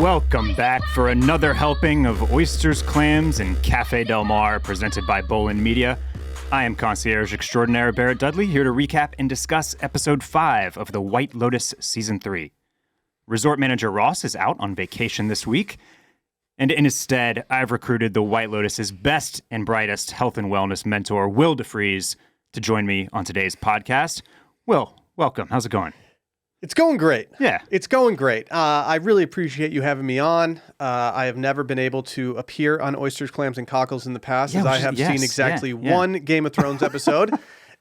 Welcome back for another helping of oysters, clams, and Cafe Del Mar presented by Bolin Media. I am concierge extraordinaire Barrett Dudley, here to recap and discuss episode 5 of The White Lotus Season 3. Resort manager Ross is out on vacation this week, and in his stead, I've recruited the White Lotus's best and brightest health and wellness mentor, Will DeFries, to join me on today's podcast. Will, welcome. How's it going? It's going great. Yeah. It's going great. I really appreciate you having me on. I have never been able to appear on Oysters, Clams, and Cockles in the past, as I have seen exactly one Game of Thrones episode,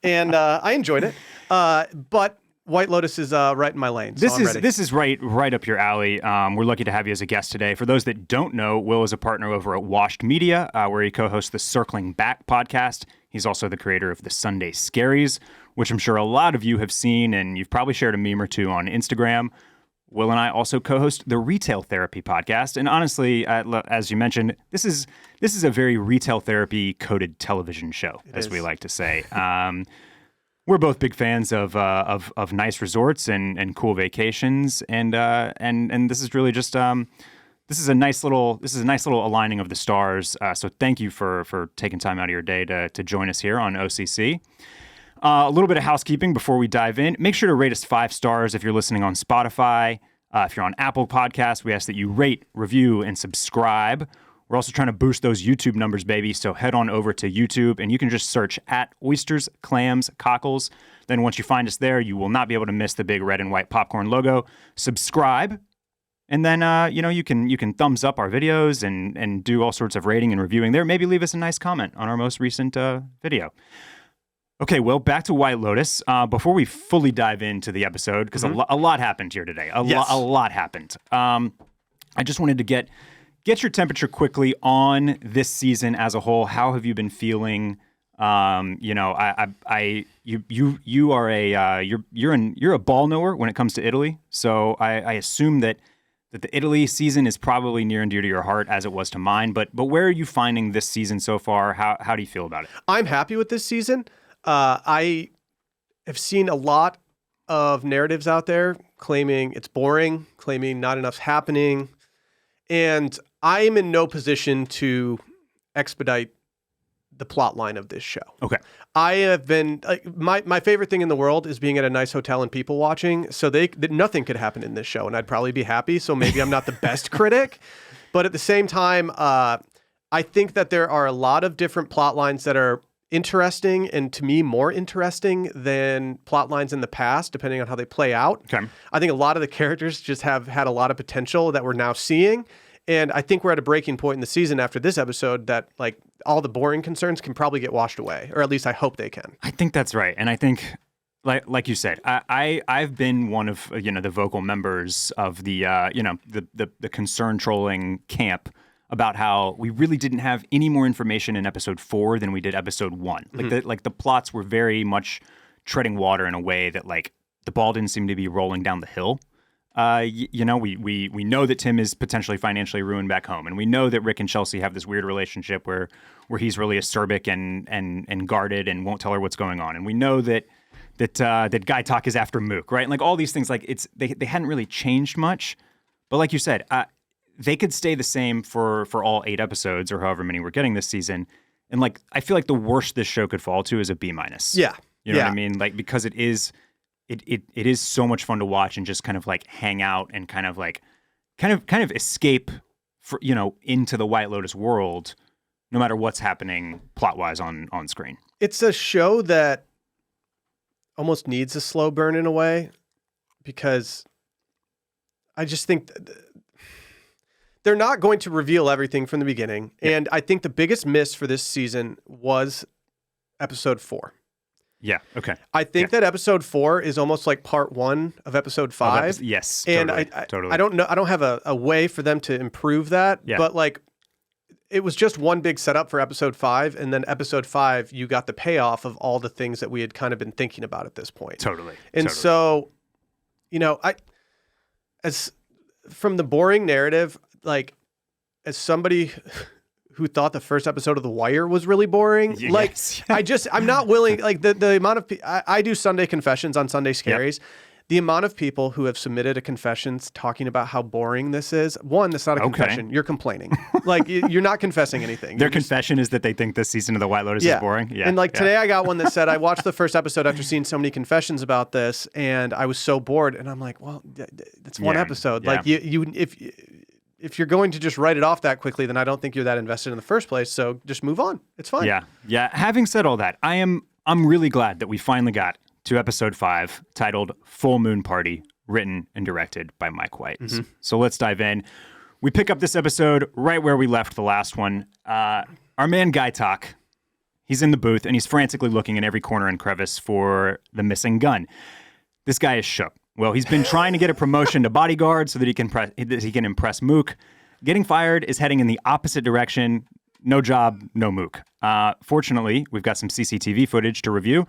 and I enjoyed it. But White Lotus is right in my lane, so I'm ready. This is right up your alley. We're lucky to have you as a guest today. For those that don't know, Will is a partner over at Washed Media, where he co-hosts the Circling Back podcast. He's also the creator of the Sunday Scaries, which I'm sure a lot of you have seen, and you've probably shared a meme or two on Instagram. Will and I also co-host the Retail Therapy podcast, and honestly, as you mentioned, this is a very retail therapy coded television show, as we like to say. We're both big fans of nice resorts and cool vacations, and this is really just this is a nice little aligning of the stars. So thank you for taking time out of your day to join us here on OCC. A little bit of housekeeping before we dive in. Make sure to rate us 5 stars if you're listening on Spotify. If you're on Apple Podcasts, we ask that you rate, review, and subscribe. We're also trying to boost those YouTube numbers, baby, so head on over to YouTube, and you can just search at Oysters, Clams, Cockles. Then once you find us there, you will not be able to miss the big red and white popcorn logo. Subscribe, and then you can thumbs up our videos and do all sorts of rating and reviewing there. Maybe leave us a nice comment on our most recent video. Okay, well, back to White Lotus. Before we fully dive into the episode, because a lot happened here today. A lot happened. I just wanted to get your temperature quickly on this season as a whole. How have you been feeling? You are a ball knower when it comes to Italy. So I assume that the Italy season is probably near and dear to your heart, as it was to mine. But where are you finding this season so far? How do you feel about it? I'm happy with this season. I have seen a lot of narratives out there claiming it's boring, claiming not enough's happening, and I am in no position to expedite the plot line of this show. Okay. I have been my favorite thing in the world is being at a nice hotel and people watching. So nothing could happen in this show, and I'd probably be happy. So maybe I'm not the best critic, but at the same time, I think that there are a lot of different plot lines that are interesting, and to me more interesting than plot lines in the past, depending on how they play out. Okay. I think a lot of the characters just have had a lot of potential that we're now seeing. And I think we're at a breaking point in the season after this episode that like all the boring concerns can probably get washed away, or at least I hope they can. I think that's right. And I think like you said, I've been one of the vocal members of the the concern trolling camp about how we really didn't have any more information in episode 4 than we did episode 1. Like the plots were very much treading water in a way that like the ball didn't seem to be rolling down the hill. We know that Tim is potentially financially ruined back home, and we know that Rick and Chelsea have this weird relationship where he's really acerbic and guarded and won't tell her what's going on, and we know that Guy Talk is after Mook, right? And like all these things, like they hadn't really changed much, but like you said, they could stay the same for all 8 episodes or however many we're getting this season. And like, I feel like the worst this show could fall to is a B-. Yeah. You know what I mean? Like, because it is so much fun to watch and just kind of like hang out and kind of escape into the White Lotus world, no matter what's happening plot-wise on screen. It's a show that almost needs a slow burn in a way, because I just think they're not going to reveal everything from the beginning. Yeah. And I think the biggest miss for this season was episode 4. Yeah. Okay. I think that episode 4 is almost like part 1 of episode 5. Yes. And totally. I don't know. I don't have a way for them to improve that. Yeah. But like, it was just one big setup for episode 5, and then episode 5, you got the payoff of all the things that we had kind of been thinking about at this point. Totally. And so, as from the boring narrative, like as somebody who thought the first episode of The Wire was really boring, I'm not willing, like the amount of, I do Sunday confessions on Sunday Scaries. Yep. The amount of people who have submitted a confession talking about how boring this is, one, that's not a confession. You're complaining. Like, you're not confessing anything. Their confession is that they think this season of The White Lotus is boring? Yeah. And today I got one that said, I watched the first episode after seeing so many confessions about this, and I was so bored. And I'm like, well, it's one episode. Yeah. Like, if you're going to just write it off that quickly, then I don't think you're that invested in the first place. So just move on. It's fine. Yeah. Yeah. Having said all that, I'm really glad that we finally got to episode 5, titled Full Moon Party, written and directed by Mike White. Mm-hmm. So let's dive in. We pick up this episode right where we left the last one. Our man Guy Talk, he's in the booth and he's frantically looking in every corner and crevice for the missing gun. This guy is shook. Well, he's been trying to get a promotion to bodyguard so that he can impress Mook. Getting fired is heading in the opposite direction. No job, no Mook. Fortunately, we've got some CCTV footage to review.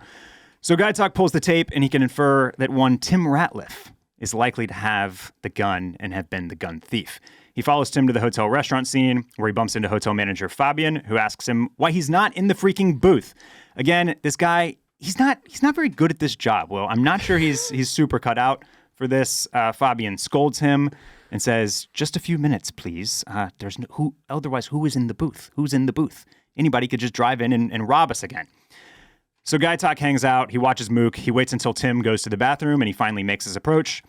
So Guy Talk pulls the tape, and he can infer that one Tim Ratliff is likely to have the gun and have been the gun thief. He follows Tim to the hotel restaurant scene, where he bumps into hotel manager Fabian, who asks him why he's not in the freaking booth. Again, this guy, he's not very good at this job. Well, I'm not sure he's super cut out for this. Fabian scolds him and says, "Just a few minutes, please. Otherwise, who is in the booth? Who's in the booth? Anybody could just drive in and rob us again." So Guy Talk hangs out. He watches Mook. He waits until Tim goes to the bathroom, and he finally makes his approach.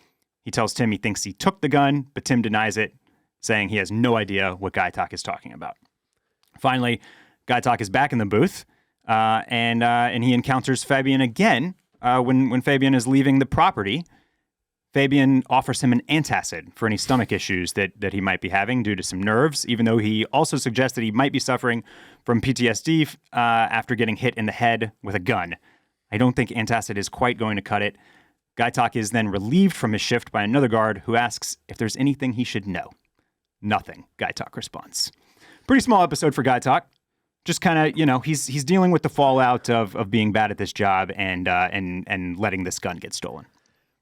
He tells Tim he thinks he took the gun, but Tim denies it, saying he has no idea what Guy Talk is talking about. Finally, Guy Talk is back in the booth, and he encounters Fabian again when Fabian is leaving the property. Fabian offers him an antacid for any stomach issues that he might be having due to some nerves, even though he also suggests that he might be suffering from PTSD after getting hit in the head with a gun. I don't think antacid is quite going to cut it. Guy Talk is then relieved from his shift by another guard who asks if there's anything he should know. Nothing, Guy Talk responds. Pretty small episode for Guy Talk. Just kind of, he's dealing with the fallout of being bad at this job and letting this gun get stolen.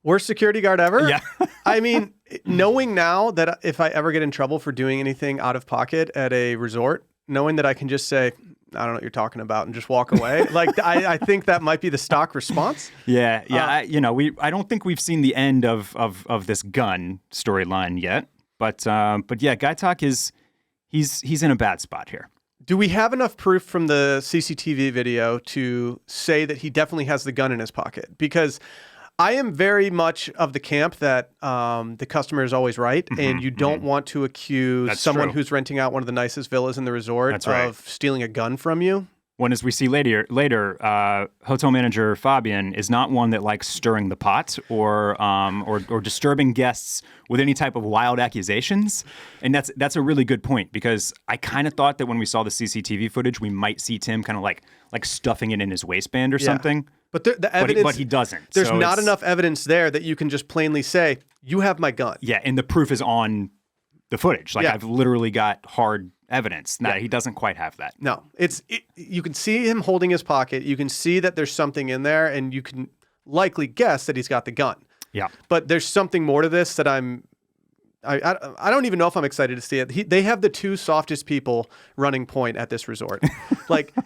Worst security guard ever? Yeah. I mean, knowing now that if I ever get in trouble for doing anything out of pocket at a resort, knowing that I can just say, I don't know what you're talking about, and just walk away. I think that might be the stock response. Yeah. I don't think we've seen the end of this gun storyline yet. But yeah, Guy Talk he's in a bad spot here. Do we have enough proof from the CCTV video to say that he definitely has the gun in his pocket? Because I am very much of the camp that the customer is always right, and you don't want to accuse someone who's renting out one of the nicest villas in the resort of stealing a gun from you. When, as we see later, hotel manager Fabian is not one that likes stirring the pot or disturbing guests with any type of wild accusations, and that's a really good point, because I kind of thought that when we saw the CCTV footage, we might see Tim kind of like stuffing it in his waistband or something. But the evidence, but he doesn't. There's not enough evidence there that you can just plainly say, you have my gun. Yeah, and the proof is on the footage. I've literally got hard evidence. He doesn't quite have that. No, you can see him holding his pocket. You can see that there's something in there, and you can likely guess that he's got the gun. Yeah. But there's something more to this that I don't even know if I'm excited to see it. They have the two softest people running point at this resort.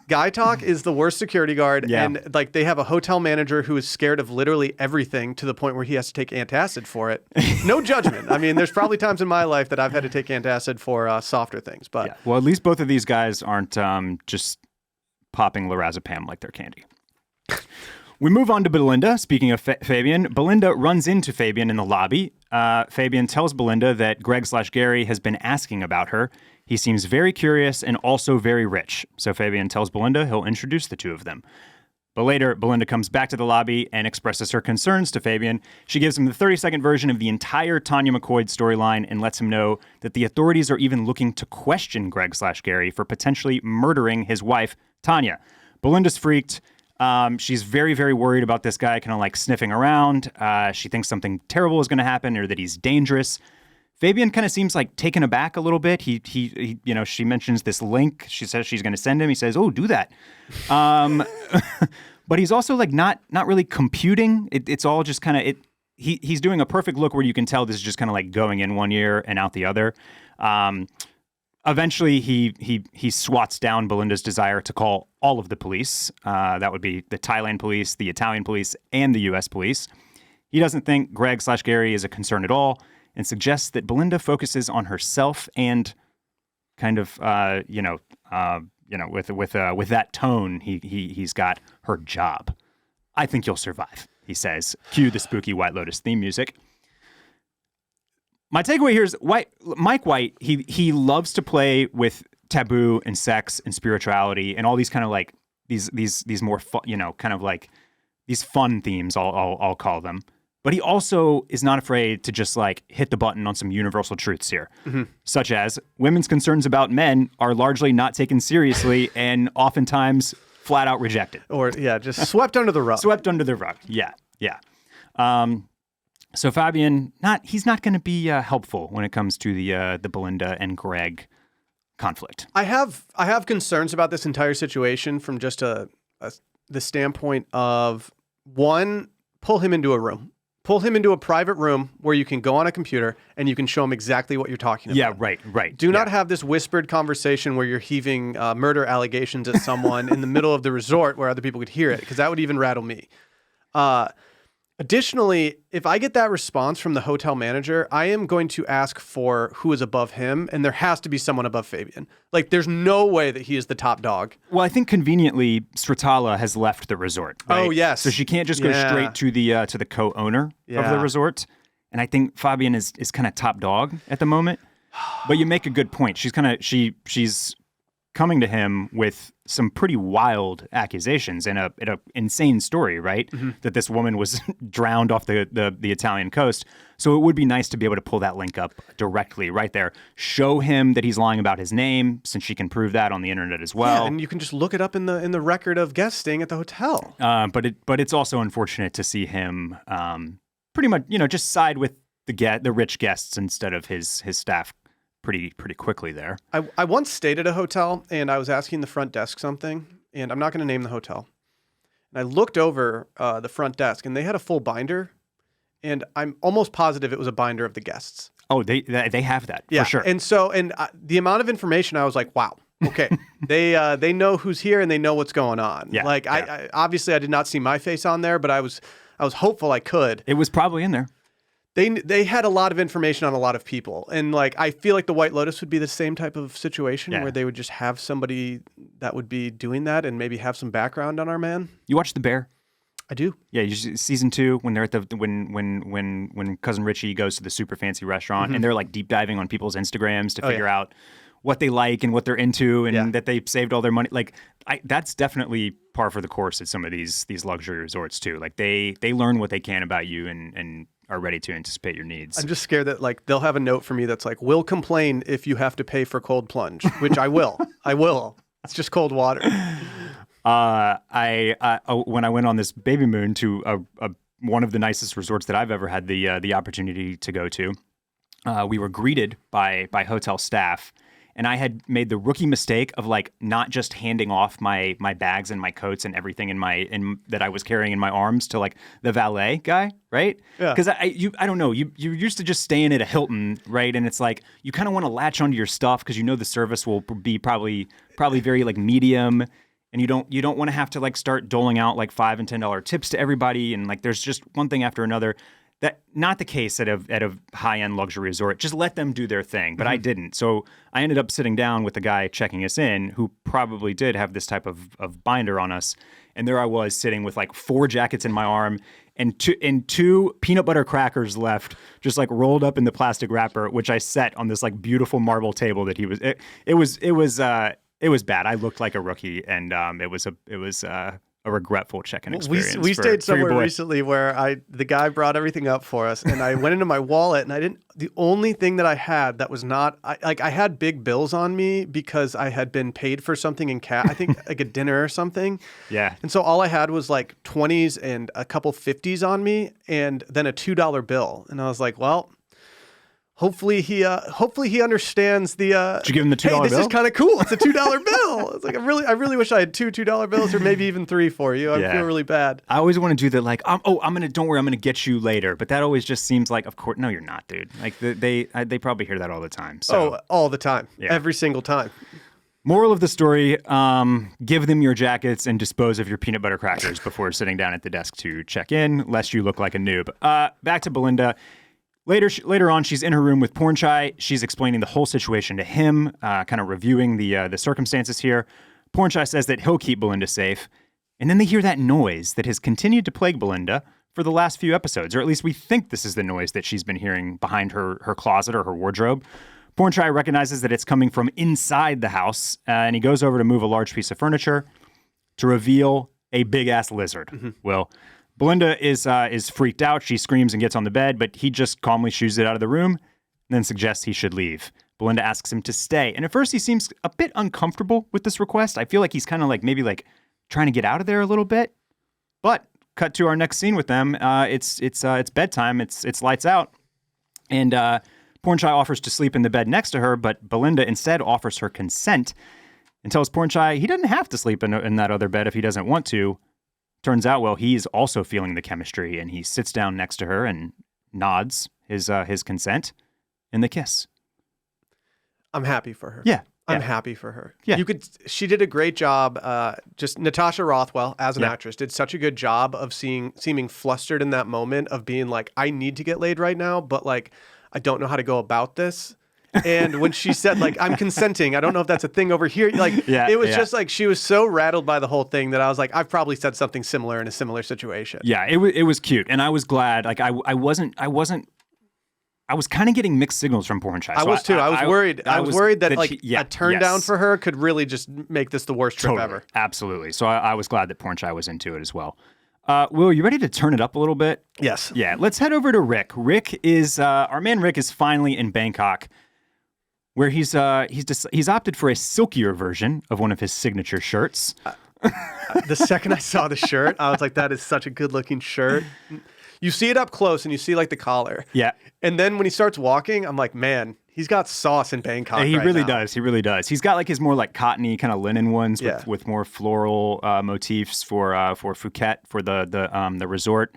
Guy Talk is the worst security guard, and they have a hotel manager who is scared of literally everything to the point where he has to take antacid for it. No judgment. I mean, there's probably times in my life that I've had to take antacid for softer things. But well, at least both of these guys aren't just popping lorazepam like they're candy. We move on to Belinda. Speaking of Fabian, Belinda runs into Fabian in the lobby. Fabian tells Belinda that Greg/Gary has been asking about her. He seems very curious and also very rich. So Fabian tells Belinda he'll introduce the two of them. But later, Belinda comes back to the lobby and expresses her concerns to Fabian. She gives him the 30-second version of the entire Tanya McCoy storyline and lets him know that the authorities are even looking to question Greg/Gary for potentially murdering his wife, Tanya. Belinda's freaked. She's very, very worried about this guy kind of sniffing around. She thinks something terrible is going to happen or that he's dangerous. Fabian kind of seems taken aback a little bit. He she mentions this link. She says she's going to send him. He says, "Oh, do that." But he's also not really computing. It's all just kind of he's doing a perfect look where you can tell this is just kind of going in one ear and out the other. Eventually, he swats down Belinda's desire to call all of the police. That would be the Thailand police, the Italian police, and the U.S. police. He doesn't think Greg/Gary is a concern at all and suggests that Belinda focuses on herself and kind of, with that tone, he's got her job. I think you'll survive, he says. Cue the spooky White Lotus theme music. My takeaway here is Mike White, he loves to play with taboo and sex and spirituality and all these kind of like these more fun, kind of like these fun themes, I'll call them. But he also is not afraid to just like hit the button on some universal truths here, such as women's concerns about men are largely not taken seriously and oftentimes flat out rejected. Or, just swept under the rug. Swept under the rug. Yeah. So Fabian, he's not going to be helpful when it comes to the Belinda and Greg conflict. I have concerns about this entire situation from just the standpoint of, one, pull him into a room. Pull him into a private room where you can go on a computer and you can show him exactly what you're talking about. Yeah, right. Do not have this whispered conversation where you're heaving murder allegations at someone in the middle of the resort where other people could hear it, because that would even rattle me. Additionally, if I get that response from the hotel manager, I am going to ask for who is above him, and there has to be someone above Fabian. Like, there's no way that he is the top dog. Well, I think conveniently, Stratala has left the resort. Right? Oh, yes. So she can't just go straight to the co-owner of the resort. And I think Fabian is kind of top dog at the moment. But you make a good point. She's she's coming to him with some pretty wild accusations and a insane story, right? That this woman was drowned off the Italian coast. So it would be nice to be able to pull that link up directly right there. Show him that he's lying about his name, since she can prove that on the internet as well. Yeah, and you can just look it up in the record of guests staying at the hotel. But it's also unfortunate to see him pretty much just side with the rich guests instead of his staff pretty quickly there. I once stayed at a hotel and I was asking the front desk something, and I'm not going to name the hotel. And I looked over the front desk and they had a full binder, and I'm almost positive it was a binder of the guests. Oh, they have that, for sure. And so the amount of information, I was like, wow, okay. They know who's here and they know what's going on. Yeah, I obviously I did not see my face on there, but I was hopeful I could. It was probably in there. They had a lot of information on a lot of people. And I feel like the White Lotus would be the same type of situation where they would just have somebody that would be doing that and maybe have some background on our man. You watch The Bear? I do. Yeah, season 2 when they're at when Cousin Richie goes to the super fancy restaurant and they're like deep diving on people's Instagrams to figure out what they like and what they're into and that they saved all their money. That's definitely par for the course at some of these luxury resorts too. Like they learn what they can about you and are ready to anticipate your needs. I'm just scared that they'll have a note for me that's like, will complain if you have to pay for cold plunge, which I will. I will. It's just cold water. When I went on this baby moon to one of the nicest resorts that I've ever had the opportunity to go to, we were greeted by hotel staff. And I had made the rookie mistake of not just handing off my bags and my coats and everything that I was carrying in my arms to the valet guy, right? Yeah. Because I don't know, you used to just staying at a Hilton, right? And it's you kind of want to latch onto your stuff because the service will be probably very medium, and you don't want to have to start doling out $5 and $10 tips to everybody, and there's just one thing after another. That not the case at a high-end luxury resort. Just let them do their thing. But I didn't. So I ended up sitting down with the guy checking us in who probably did have this type of binder on us. And there I was sitting with 4 jackets in my arm and two peanut butter crackers left, just rolled up in the plastic wrapper, which I set on this beautiful marble table that he was. It was bad. I looked like a rookie, and it was a regretful check-in experience. We stayed somewhere recently where the guy brought everything up for us, and I went into my wallet, and the only thing that I had that was not, I had big bills on me because I had been paid for something in cash, I think a dinner or something. Yeah. And so all I had was 20s and a couple 50s on me, and then a $2 bill. And I was like, well, hopefully he understands the. Did you give him the $2 bill? Hey, this is kind of cool. It's a $2 bill. It's I really wish I had two $2 bills, or maybe even 3 for you. I feel really bad. I always want to do that. Don't worry, I'm gonna get you later. But that always just seems of course, no, you're not, dude. They probably hear that all the time. So. Oh, all the time, every single time. Moral of the story, give them your jackets and dispose of your peanut butter crackers before sitting down at the desk to check in, lest you look like a noob. Back to Belinda. Later on, she's in her room with Pornchai. She's explaining the whole situation to him, kind of reviewing the circumstances here. Pornchai says that he'll keep Belinda safe. And then they hear that noise that has continued to plague Belinda for the last few episodes, or at least we think this is the noise that she's been hearing behind her closet or her wardrobe. Pornchai recognizes that it's coming from inside the house, and he goes over to move a large piece of furniture to reveal a big-ass lizard. Mm-hmm. Well, Belinda is freaked out. She screams and gets on the bed, but he just calmly shoos it out of the room and then suggests he should leave. Belinda asks him to stay, and at first he seems a bit uncomfortable with this request. I feel like he's kind of like maybe like trying to get out of there a little bit. But cut to our next scene with them. It's bedtime. It's lights out, and Pornchai offers to sleep in the bed next to her, but Belinda instead offers her consent and tells Pornchai he doesn't have to sleep in that other bed if he doesn't want to. Turns out, well, he's also feeling the chemistry, and he sits down next to her and nods his consent, and they kiss. I'm happy for her. Yeah. I'm happy for her. Yeah. She did a great job. Just Natasha Rothwell as an actress did such a good job of seeming flustered in that moment of being like, I need to get laid right now, but like, I don't know how to go about this. And when she said like, I'm consenting, I don't know if that's a thing over here. Like, it was just like, she was so rattled by the whole thing that I was like, I've probably said something similar in a similar situation. Yeah, it was cute. And I was glad. Like I was kind of getting mixed signals from Pornchai. I was too. I was worried. I was worried that like a turn down for her could really just make this the worst trip ever. Absolutely. So I was glad that Pornchai was into it as well. Will, you ready to turn it up a little bit? Yes. Yeah. Let's head over to Rick. Rick is our man. Rick is finally in Bangkok, where he's opted for a silkier version of one of his signature shirts. The second I saw the shirt, I was like, that is such a good looking shirt. You see it up close and you see like the collar. Yeah. And then when he starts walking, I'm like, man, he's got sauce in Bangkok. He really does. He really does. He's got like his more like cottony kind of linen ones with more floral motifs for Phuket, for the resort.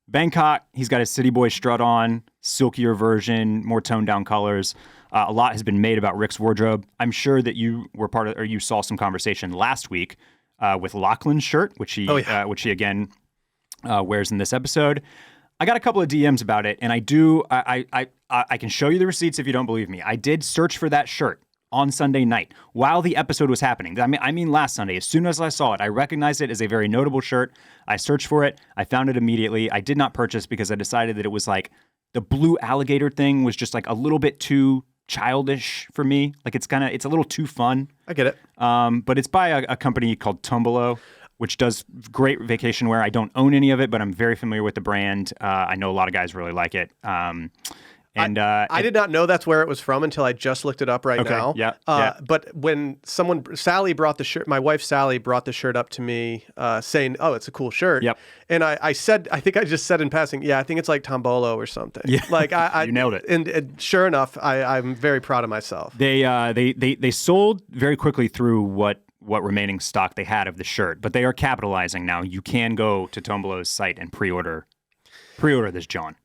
Bangkok, he's got his city boy strut on, silkier version, more toned down colors. A lot has been made about Rick's wardrobe. I'm sure that you were part of, or you saw some conversation last week with Lachlan's shirt, which he again wears in this episode. I got a couple of DMs about it, and I can show you the receipts if you don't believe me. I did search for that shirt on Sunday night while the episode was happening. I mean last Sunday. As soon as I saw it, I recognized it as a very notable shirt. I searched for it. I found it immediately. I did not purchase because I decided that it was like the blue alligator thing was just like a little bit too childish for me. Like it's a little too fun. I get it. But it's by a company called Tombolo, which does great vacation wear. I don't own any of it, but I'm very familiar with the brand. I know a lot of guys really like it. I did not know that's where it was from until I just looked it up now. Yeah. But when Sally brought the shirt, my wife Sally brought the shirt up to me saying, oh, it's a cool shirt. Yep. And I just said in passing, I think it's like Tombolo or something. Yeah. Like you nailed it. And sure enough, I'm very proud of myself. They sold very quickly through what remaining stock they had of the shirt, but they are capitalizing now. You can go to Tombolo's site and pre-order this John.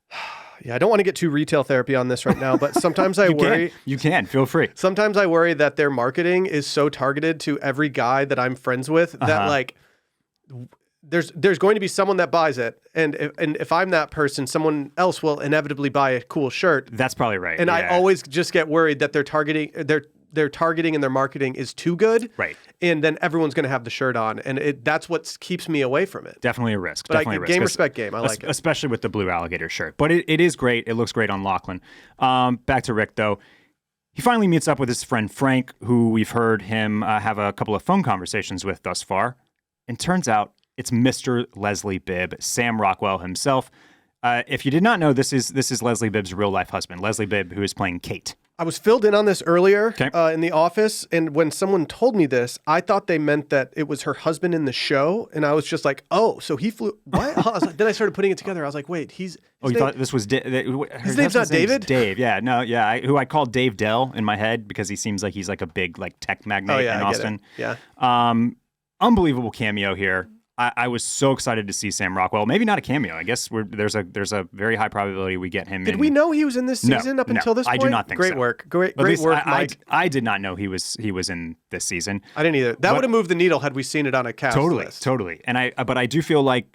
Yeah, I don't want to get too retail therapy on this right now, but sometimes I worry. You can. Feel free. Sometimes I worry that their marketing is so targeted to every guy that I'm friends with that like there's going to be someone that buys it, and if I'm that person, someone else will inevitably buy a cool shirt. That's probably right. And I always just get worried that their targeting and their marketing is too good. Right. And then everyone's going to have the shirt on. And that's what keeps me away from it. Definitely a risk. But game, respect, game. I like it. Especially with the blue alligator shirt. But it is great. It looks great on Lachlan. Back to Rick, though. He finally meets up with his friend Frank, who we've heard him have a couple of phone conversations with thus far. And turns out it's Mr. Leslie Bibb, Sam Rockwell himself. If you did not know, this is Leslie Bibb's real-life husband, Leslie Bibb, who is playing Kate. I was filled in on this earlier in the office, and when someone told me this, I thought they meant that it was her husband in the show, and I was just like, oh, so he flew, what? Then I started putting it together. I was like, wait, you thought this was his name's not David? Dave, yeah, no, yeah, who I called Dave Dell in my head because he seems like he's like a big like tech magnate in Austin. Yeah. Unbelievable cameo here. I was so excited to see Sam Rockwell. Maybe not a cameo. I guess there's a very high probability we get him. Did we know he was in this season up until this point? I do not think so. Great work. Great work, Mike. I did not know he was in this season. I didn't either. That would have moved the needle had we seen it on a cast list. Totally. But I do feel like,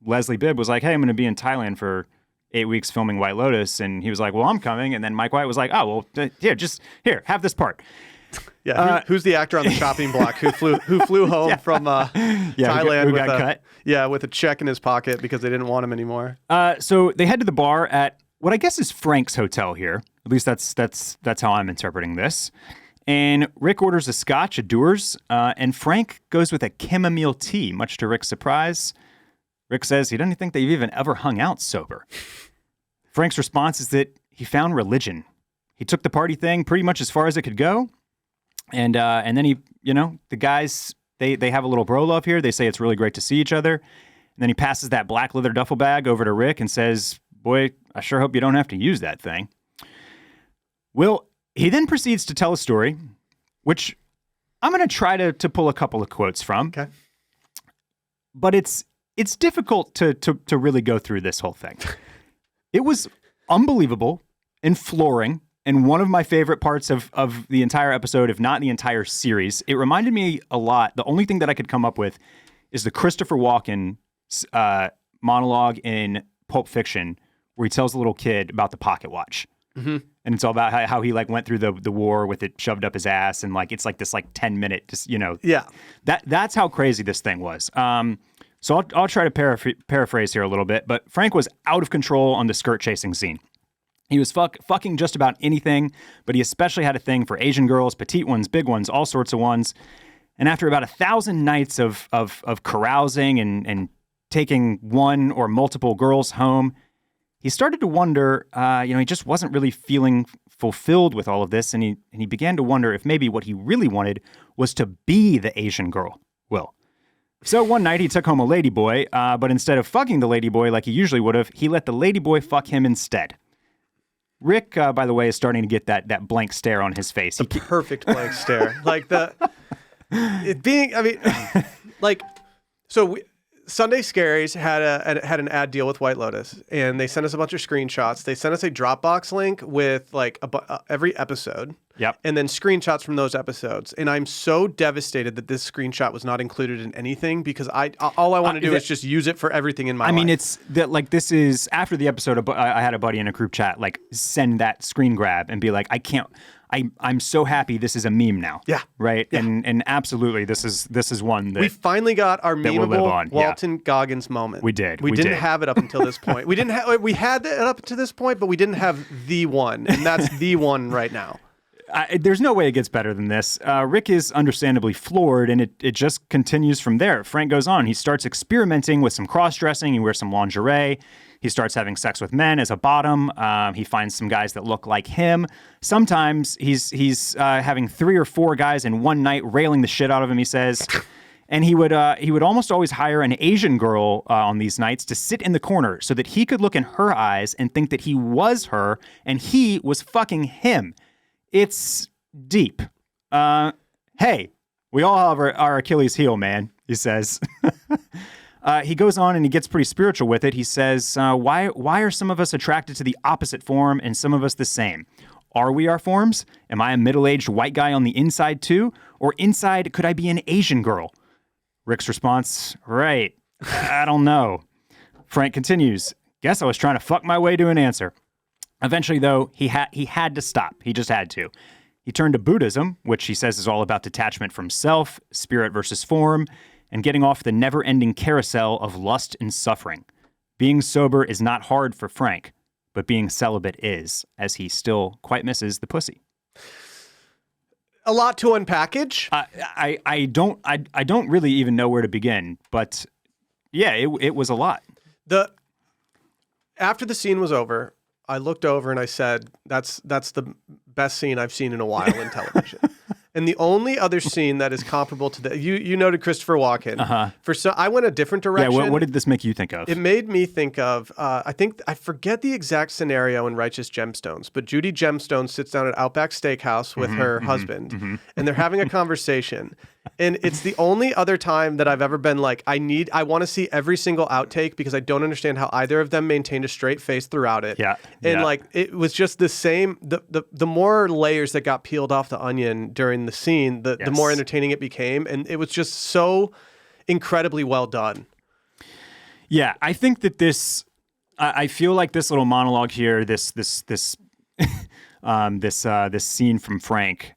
Leslie Bibb was like, hey, I'm going to be in Thailand for 8 weeks filming White Lotus. And he was like, well, I'm coming. And then Mike White was like, oh, well, here, have this part. Yeah, who's the actor on the chopping block who flew home from Thailand with a check in his pocket because they didn't want him anymore. So they head to the bar at what I guess is Frank's hotel here. At least that's how I'm interpreting this. And Rick orders a scotch, a Dewar's, and Frank goes with a chamomile tea, much to Rick's surprise. Rick says he doesn't think they've even ever hung out sober. Frank's response is that he found religion. He took the party thing pretty much as far as it could go. And then he, the guys, they have a little bro love here. They say it's really great to see each other. And then he passes that black leather duffel bag over to Rick and says, boy, I sure hope you don't have to use that thing. Will, he then proceeds to tell a story, which I'm going to try to pull a couple of quotes from. Okay. But it's difficult to really go through this whole thing. It was unbelievable and flooring. And one of my favorite parts of the entire episode, if not the entire series, it reminded me a lot. The only thing that I could come up with is the Christopher Walken monologue in Pulp Fiction, where he tells a little kid about the pocket watch. Mm-hmm. And it's all about how he went through the war with it shoved up his ass. And it's this 10-minute, Yeah. That's how crazy this thing was. So I'll try to paraphrase here a little bit. But Frank was out of control on the skirt chasing scene. He was fucking just about anything, but he especially had a thing for Asian girls, petite ones, big ones, all sorts of ones. And after about 1,000 nights of carousing and taking one or multiple girls home, he started to wonder, he just wasn't really feeling fulfilled with all of this. And he began to wonder if maybe what he really wanted was to be the Asian girl, Will. So one night he took home a ladyboy, but instead of fucking the ladyboy like he usually would have, he let the ladyboy fuck him instead. Rick, by the way, is starting to get that blank stare on his face. The perfect blank stare. Sunday Scaries had an ad deal with White Lotus, and they sent us a bunch of screenshots. They sent us a Dropbox link with every episode. Yep. And then screenshots from those episodes. And I'm so devastated that this screenshot was not included in anything because all I want to do is just use it for everything in my life. I mean, it's that this is after the episode. I had a buddy in a group chat send that screen grab and be like, I'm so happy this is a meme now. Yeah. Right. Yeah. And absolutely, this is one that we finally got our memeable Walton yeah. Goggins moment. We did. We didn't have it up until this point. We had it up to this point, but we didn't have the one, and that's the one right now. There's no way it gets better than this. Rick is understandably floored, and it just continues from there. Frank goes on. He starts experimenting with some cross-dressing. He wears some lingerie. He starts having sex with men as a bottom. He finds some guys that look like him. Sometimes he's having 3 or 4 guys in one night railing the shit out of him, he says. And he would almost always hire an Asian girl on these nights to sit in the corner so that he could look in her eyes and think that he was her and he was fucking him. It's deep. Hey, we all have our Achilles heel, man, he says. He goes on and he gets pretty spiritual with it. He says, why are some of us attracted to the opposite form and some of us the same? Are we our forms? Am I a middle-aged white guy on the inside too? Or inside, could I be an Asian girl? Rick's response, right, I don't know. Frank continues, guess I was trying to fuck my way to an answer. Eventually, though, he had to stop. He just had to. He turned to Buddhism, which he says is all about detachment from self, spirit versus form, and getting off the never-ending carousel of lust and suffering. Being sober is not hard for Frank, but being celibate is, as he still quite misses the pussy. A lot to unpackage. I don't really even know where to begin, but yeah, it was a lot. After the scene was over, I looked over and I said, that's the best scene I've seen in a while in television. And the only other scene that is comparable to that, you noted Christopher Walken. Uh-huh. I went a different direction. Yeah, what did this make you think of? It made me think of, I forget the exact scenario in Righteous Gemstones, but Judy Gemstone sits down at Outback Steakhouse with her husband, and they're having a conversation. And it's the only other time that I've ever been like, I want to see every single outtake because I don't understand how either of them maintained a straight face throughout it. Yeah. And like, it was just the same, the more layers that got peeled off the onion during the scene, the more entertaining it became. And it was just so incredibly well done. Yeah. I think that I feel like this little monologue here, this scene from Frank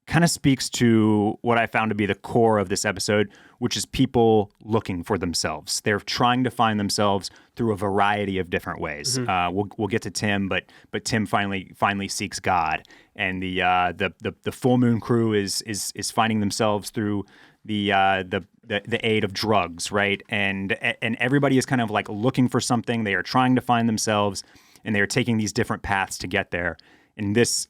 kind of speaks to what I found to be the core of this episode, which is people looking for themselves. They're trying to find themselves through a variety of different ways. We'll get to Tim, but Tim finally seeks God, and the full moon crew is finding themselves through the aid of drugs, right? And everybody is kind of like looking for something. They are trying to find themselves, and they are taking these different paths to get there. And this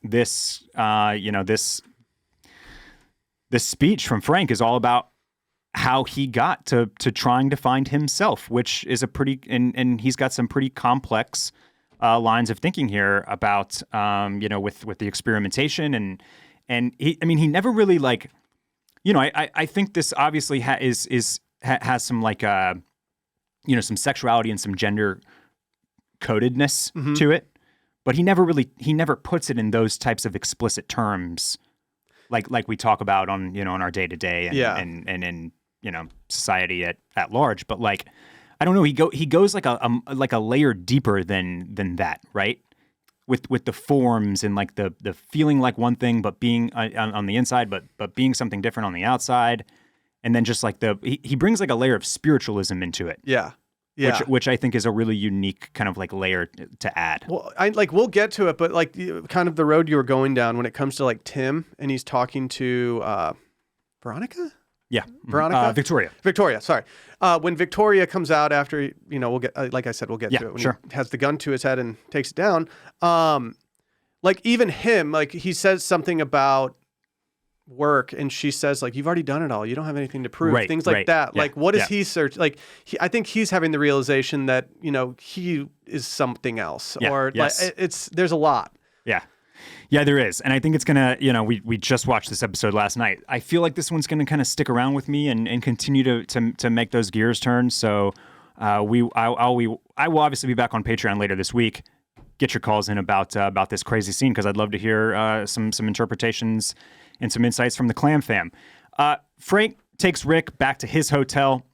speech from Frank is all about how he got to trying to find himself, which is and he's got some pretty complex lines of thinking here about with the experimentation and he never really like, I think this obviously has some like some sexuality and some gender codedness to it, but he never puts it in those types of explicit terms. Like we talk about on our day to day and in society at large, but like I don't know, he goes like a layer deeper than that, right? With the forms and like the feeling like one thing but being on the inside, but being something different on the outside, and then just like he brings like a layer of spiritualism into it. Yeah. Which I think is a really unique kind of like layer to add. Well, we'll get to it, but like kind of the road you were going down when it comes to like Tim and he's talking to Veronica. Yeah, Veronica, Victoria. Sorry, when Victoria comes out after we'll get like I said we'll get to it when he has the gun to his head and takes it down. Like even him, like he says something about work and she says like you've already done it all, you don't have anything to prove, things like that. Yeah. Like what is he search like I think he's having the realization that he is something else or like there's a lot. Yeah, there is. And I think it's gonna, we just watched this episode last night. I feel like this one's gonna kind of stick around with me and continue to make those gears turn. So I will obviously be back on Patreon later this week. Get your calls in about this crazy scene because I'd love to hear some interpretations and some insights from the Clam fam. Frank takes Rick back to his hotel,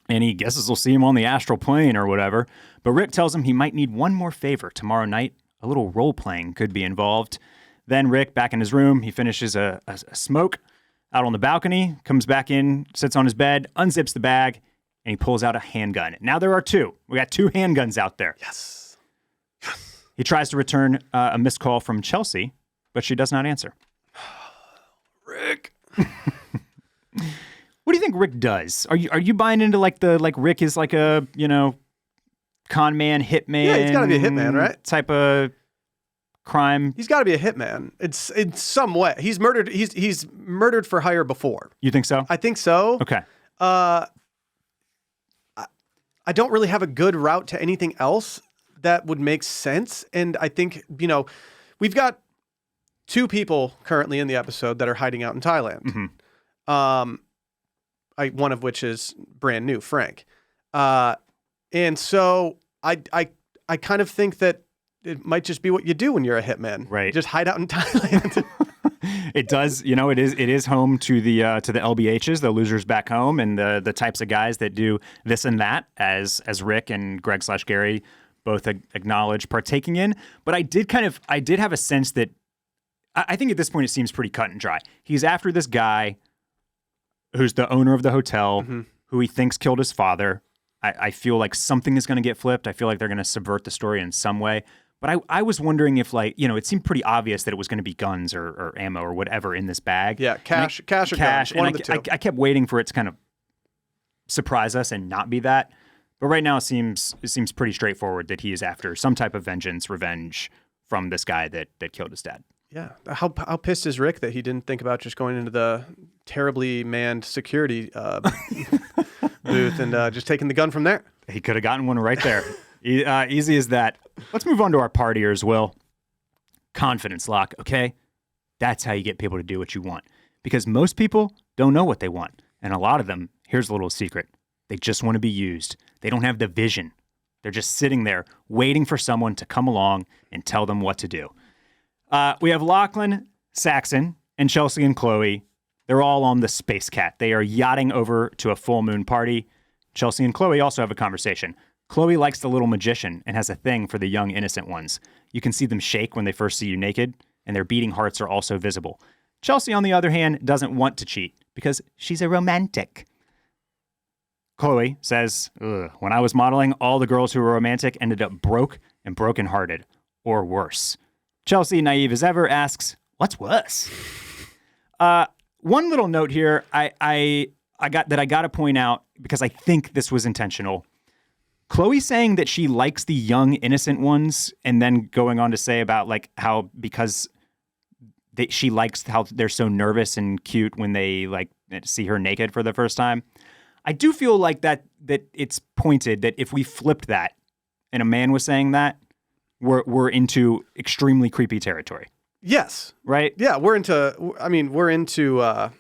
and he guesses he'll see him on the astral plane or whatever. But Rick tells him he might need one more favor tomorrow night. A little role-playing could be involved. Then Rick, back in his room, he finishes a smoke out on the balcony, comes back in, sits on his bed, unzips the bag, and he pulls out a handgun. Now there are two. We got two handguns out there. Yes. He tries to return a missed call from Chelsea, but she does not answer. Rick. What do you think Rick does? Are you buying into like Rick is like a, con man, hitman? Yeah, he's got to be a hitman, right? Type of crime. He's got to be a hitman. It's in some way. He's murdered. He's murdered for hire before. You think so? I think so. Okay. I don't really have a good route to anything else that would make sense. And I think, we've got two people currently in the episode that are hiding out in Thailand. One of which is brand new, Frank. And so I kind of think that it might just be what you do when you're a hitman. Right. Just hide out in Thailand. It does, it is home to the LBHs, the losers back home, and the types of guys that do this and that, as Rick and Greg/Gary both acknowledge partaking in. But I did have a sense that I think at this point it seems pretty cut and dry. He's after this guy who's the owner of the hotel, who he thinks killed his father. I feel like something is going to get flipped. I feel like they're going to subvert the story in some way. But I was wondering if, it seemed pretty obvious that it was going to be guns or ammo or whatever in this bag. Yeah, cash or guns, one of the two. I kept waiting for it to kind of surprise us and not be that. But right now it seems pretty straightforward that he is after some type of revenge from this guy that killed his dad. Yeah. How pissed is Rick that he didn't think about just going into the terribly manned security booth and just taking the gun from there? He could have gotten one right there. Easy as that. Let's move on to our partiers, Will. Confidence lock, okay? That's how you get people to do what you want. Because most people don't know what they want. And a lot of them, here's a little secret, they just want to be used. They don't have the vision. They're just sitting there waiting for someone to come along and tell them what to do. We have Lachlan, Saxon, and Chelsea and Chloe. They're all on the Space Cat. They are yachting over to a full moon party. Chelsea and Chloe also have a conversation. Chloe likes the little magician and has a thing for the young innocent ones. You can see them shake when they first see you naked, and their beating hearts are also visible. Chelsea, on the other hand, doesn't want to cheat because she's a romantic. Chloe says, when I was modeling, all the girls who were romantic ended up broke and brokenhearted, or worse. Chelsea, naive as ever, asks, what's worse? One little note here I got to point out, because I think this was intentional. Chloe saying that she likes the young, innocent ones, and then going on to say about like how because she likes how they're so nervous and cute when they like see her naked for the first time. I do feel like that it's pointed that if we flipped that and a man was saying that, we're into extremely creepy territory. Yes. Right? Yeah, we're into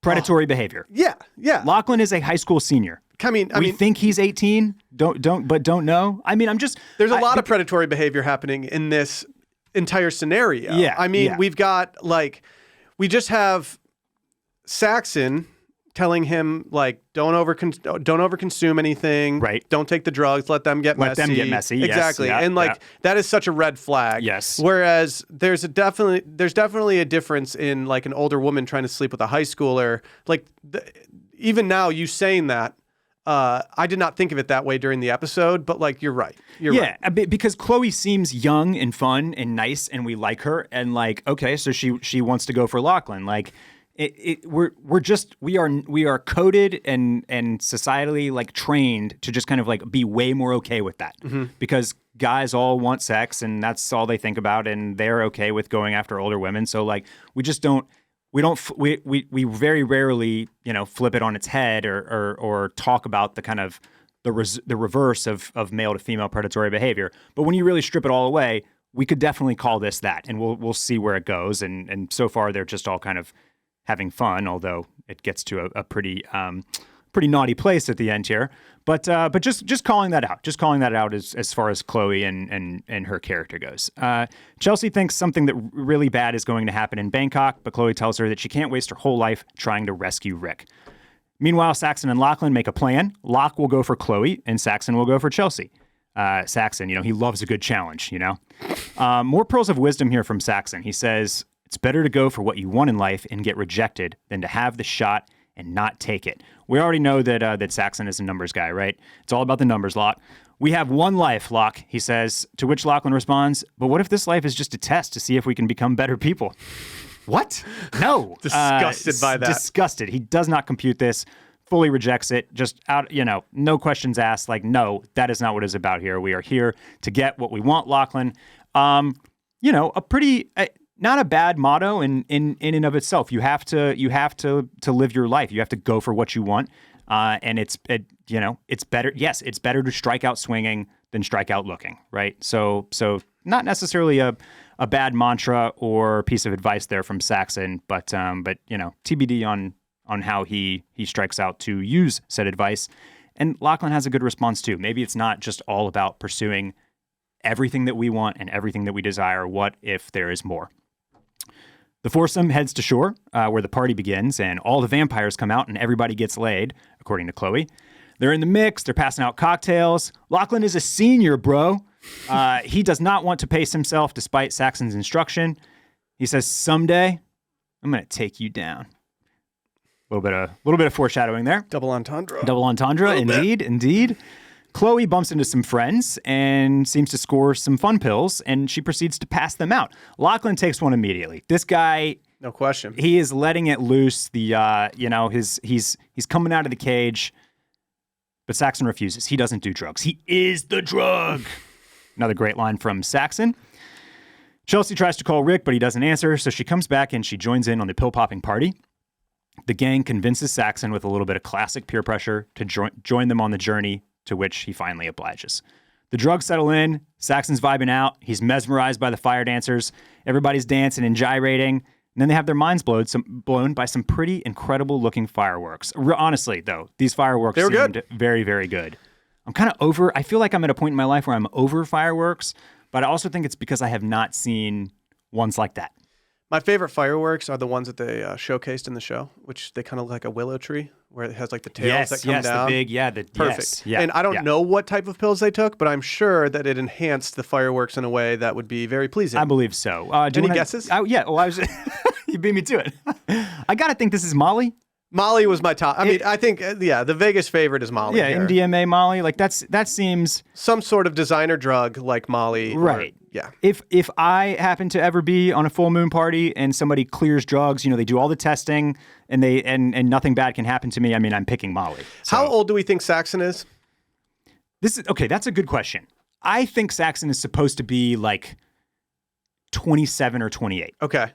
predatory behavior. Yeah. Lachlan is a high school senior. We think he's 18, don't know. There's a lot of predatory behavior happening in this entire scenario. Yeah. We've got we just have Saxon telling him don't overconsume anything. Right. Don't take the drugs. Let them get messy. Exactly. Yes, and that is such a red flag. Yes. Whereas there's definitely a difference in an older woman trying to sleep with a high schooler. Even now, you saying that, I did not think of it that way during the episode, but you're right. You're right. Because Chloe seems young and fun and nice, and we like her. And okay, so she wants to go for Lachlan. We are coded and societally trained to just kind of be way more okay with that, because guys all want sex and that's all they think about, and they're okay with going after older women. So we very rarely flip it on its head or talk about the kind of the reverse of male to female predatory behavior. But when you really strip it all away, we could definitely call this that, and we'll see where it goes. And so far they're just all kind of having fun, although it gets to a pretty naughty place at the end here. But just calling that out. Just calling that out as far as Chloe and her character goes. Chelsea thinks something that really bad is going to happen in Bangkok, but Chloe tells her that she can't waste her whole life trying to rescue Rick. Meanwhile, Saxon and Lachlan make a plan. Lach will go for Chloe, and Saxon will go for Chelsea. Saxon, he loves a good challenge, More pearls of wisdom here from Saxon. He says, it's better to go for what you want in life and get rejected than to have the shot and not take it. We already know that Saxon is a numbers guy, right? It's all about the numbers, Lach. We have one life, Lach, he says, to which Lachlan responds, but what if this life is just a test to see if we can become better people? What? No. Disgusted by that. Disgusted. He does not compute this, fully rejects it, just out, no questions asked, no, that is not what it's about here. We are here to get what we want, Lachlan. A pretty... not a bad motto in and of itself. You have to live your life. You have to go for what you want, and it's better. Yes, it's better to strike out swinging than strike out looking. Right. So not necessarily a bad mantra or piece of advice there from Saxon, but TBD on how he strikes out to use said advice. And Lachlan has a good response too. Maybe it's not just all about pursuing everything that we want and everything that we desire. What if there is more? The foursome heads to shore, where the party begins, and all the vampires come out and everybody gets laid, according to Chloe. They're in the mix. They're passing out cocktails. Lachlan is a senior, bro. He does not want to pace himself despite Saxon's instruction. He says, someday, I'm going to take you down. A little bit of foreshadowing there. Double entendre. Indeed. Chloe bumps into some friends and seems to score some fun pills, and she proceeds to pass them out. Lachlan takes one immediately. This guy, no question, he is letting it loose. He's coming out of the cage, but Saxon refuses. He doesn't do drugs. He is the drug. Another great line from Saxon. Chelsea tries to call Rick, but he doesn't answer, so she comes back and she joins in on the pill-popping party. The gang convinces Saxon with a little bit of classic peer pressure to join them on the journey, to which he finally obliges. The drugs settle in. Saxon's vibing out. He's mesmerized by the fire dancers. Everybody's dancing and gyrating. And then they have their minds blown by some pretty incredible looking fireworks. Honestly, though, these fireworks seemed good. very, very good. I'm kind of over, I feel like I'm at a point in my life where I'm over fireworks, but I also think it's because I have not seen ones like that. My favorite fireworks are the ones that they showcased in the show, which they kind of look like a willow tree, where it has like the tails that come down. The big, Perfect. Yes, yeah, and I don't know what type of pills they took, but I'm sure that it enhanced the fireworks in a way that would be very pleasing. I believe so. Any guesses? Yeah, well, I was. You beat me to it. I gotta think this is Molly. Molly was my top. I mean, I think, the Vegas favorite is Molly. Yeah, here. MDMA Molly. Like that seems Some sort of designer drug like Molly. right. Yeah. If I happen to ever be on a full moon party and somebody clears drugs, they do all the testing and and nothing bad can happen to me. I mean, I'm picking Molly. So, How old do we think Saxon is? this is okay? That's a good question. I think Saxon is supposed to be like 27 or 28. Okay.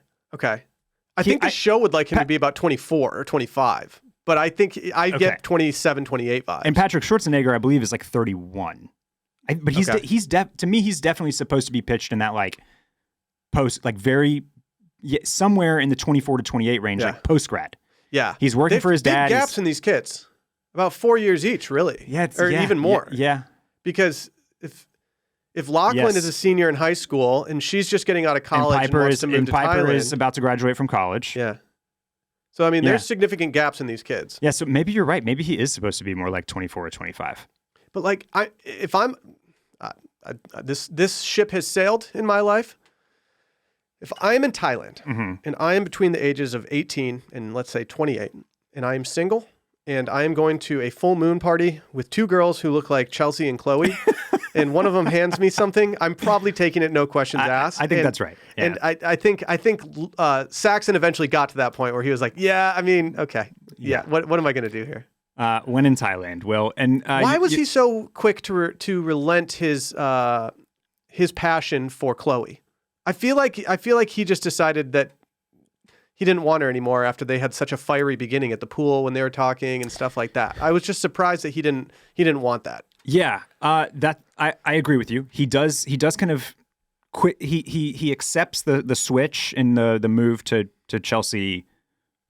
I think the show would like him to be about 24 or 25, but I think I get 27, 28 vibes. And Patrick Schwarzenegger, I believe, is like 31. But he's to me, he's definitely supposed to be pitched in that like somewhere in the 24 to 28 range, like post grad. Yeah, he's working for his dad. Big gaps in these kids, about 4 years each, really. Yeah, even more. Yeah, because if Lachlan is a senior in high school and she's just getting out of college and wants to move to Piper Thailand, is about to graduate from college. Yeah. So I mean, there's significant gaps in these kids. Yeah, so maybe you're right. Maybe he is supposed to be more like 24 or 25. But like, this ship has sailed in my life. If I am in Thailand and I am between the ages of 18 and let's say 28, and I am single, and I am going to a full moon party with two girls who look like Chelsea and Chloe, and one of them hands me something, I'm probably taking it no questions asked. I think that's right. Yeah. And I think Saxon eventually got to that point where he was like, yeah, I mean, okay, yeah. What am I going to do here? When in Thailand, Will, and why was he so quick to relent his passion for Chloe? I feel like he just decided that he didn't want her anymore after they had such a fiery beginning at the pool when they were talking and stuff like that. I was just surprised that he didn't want that. Yeah, that I agree with you. He does kind of quit. He accepts the switch and the move to Chelsea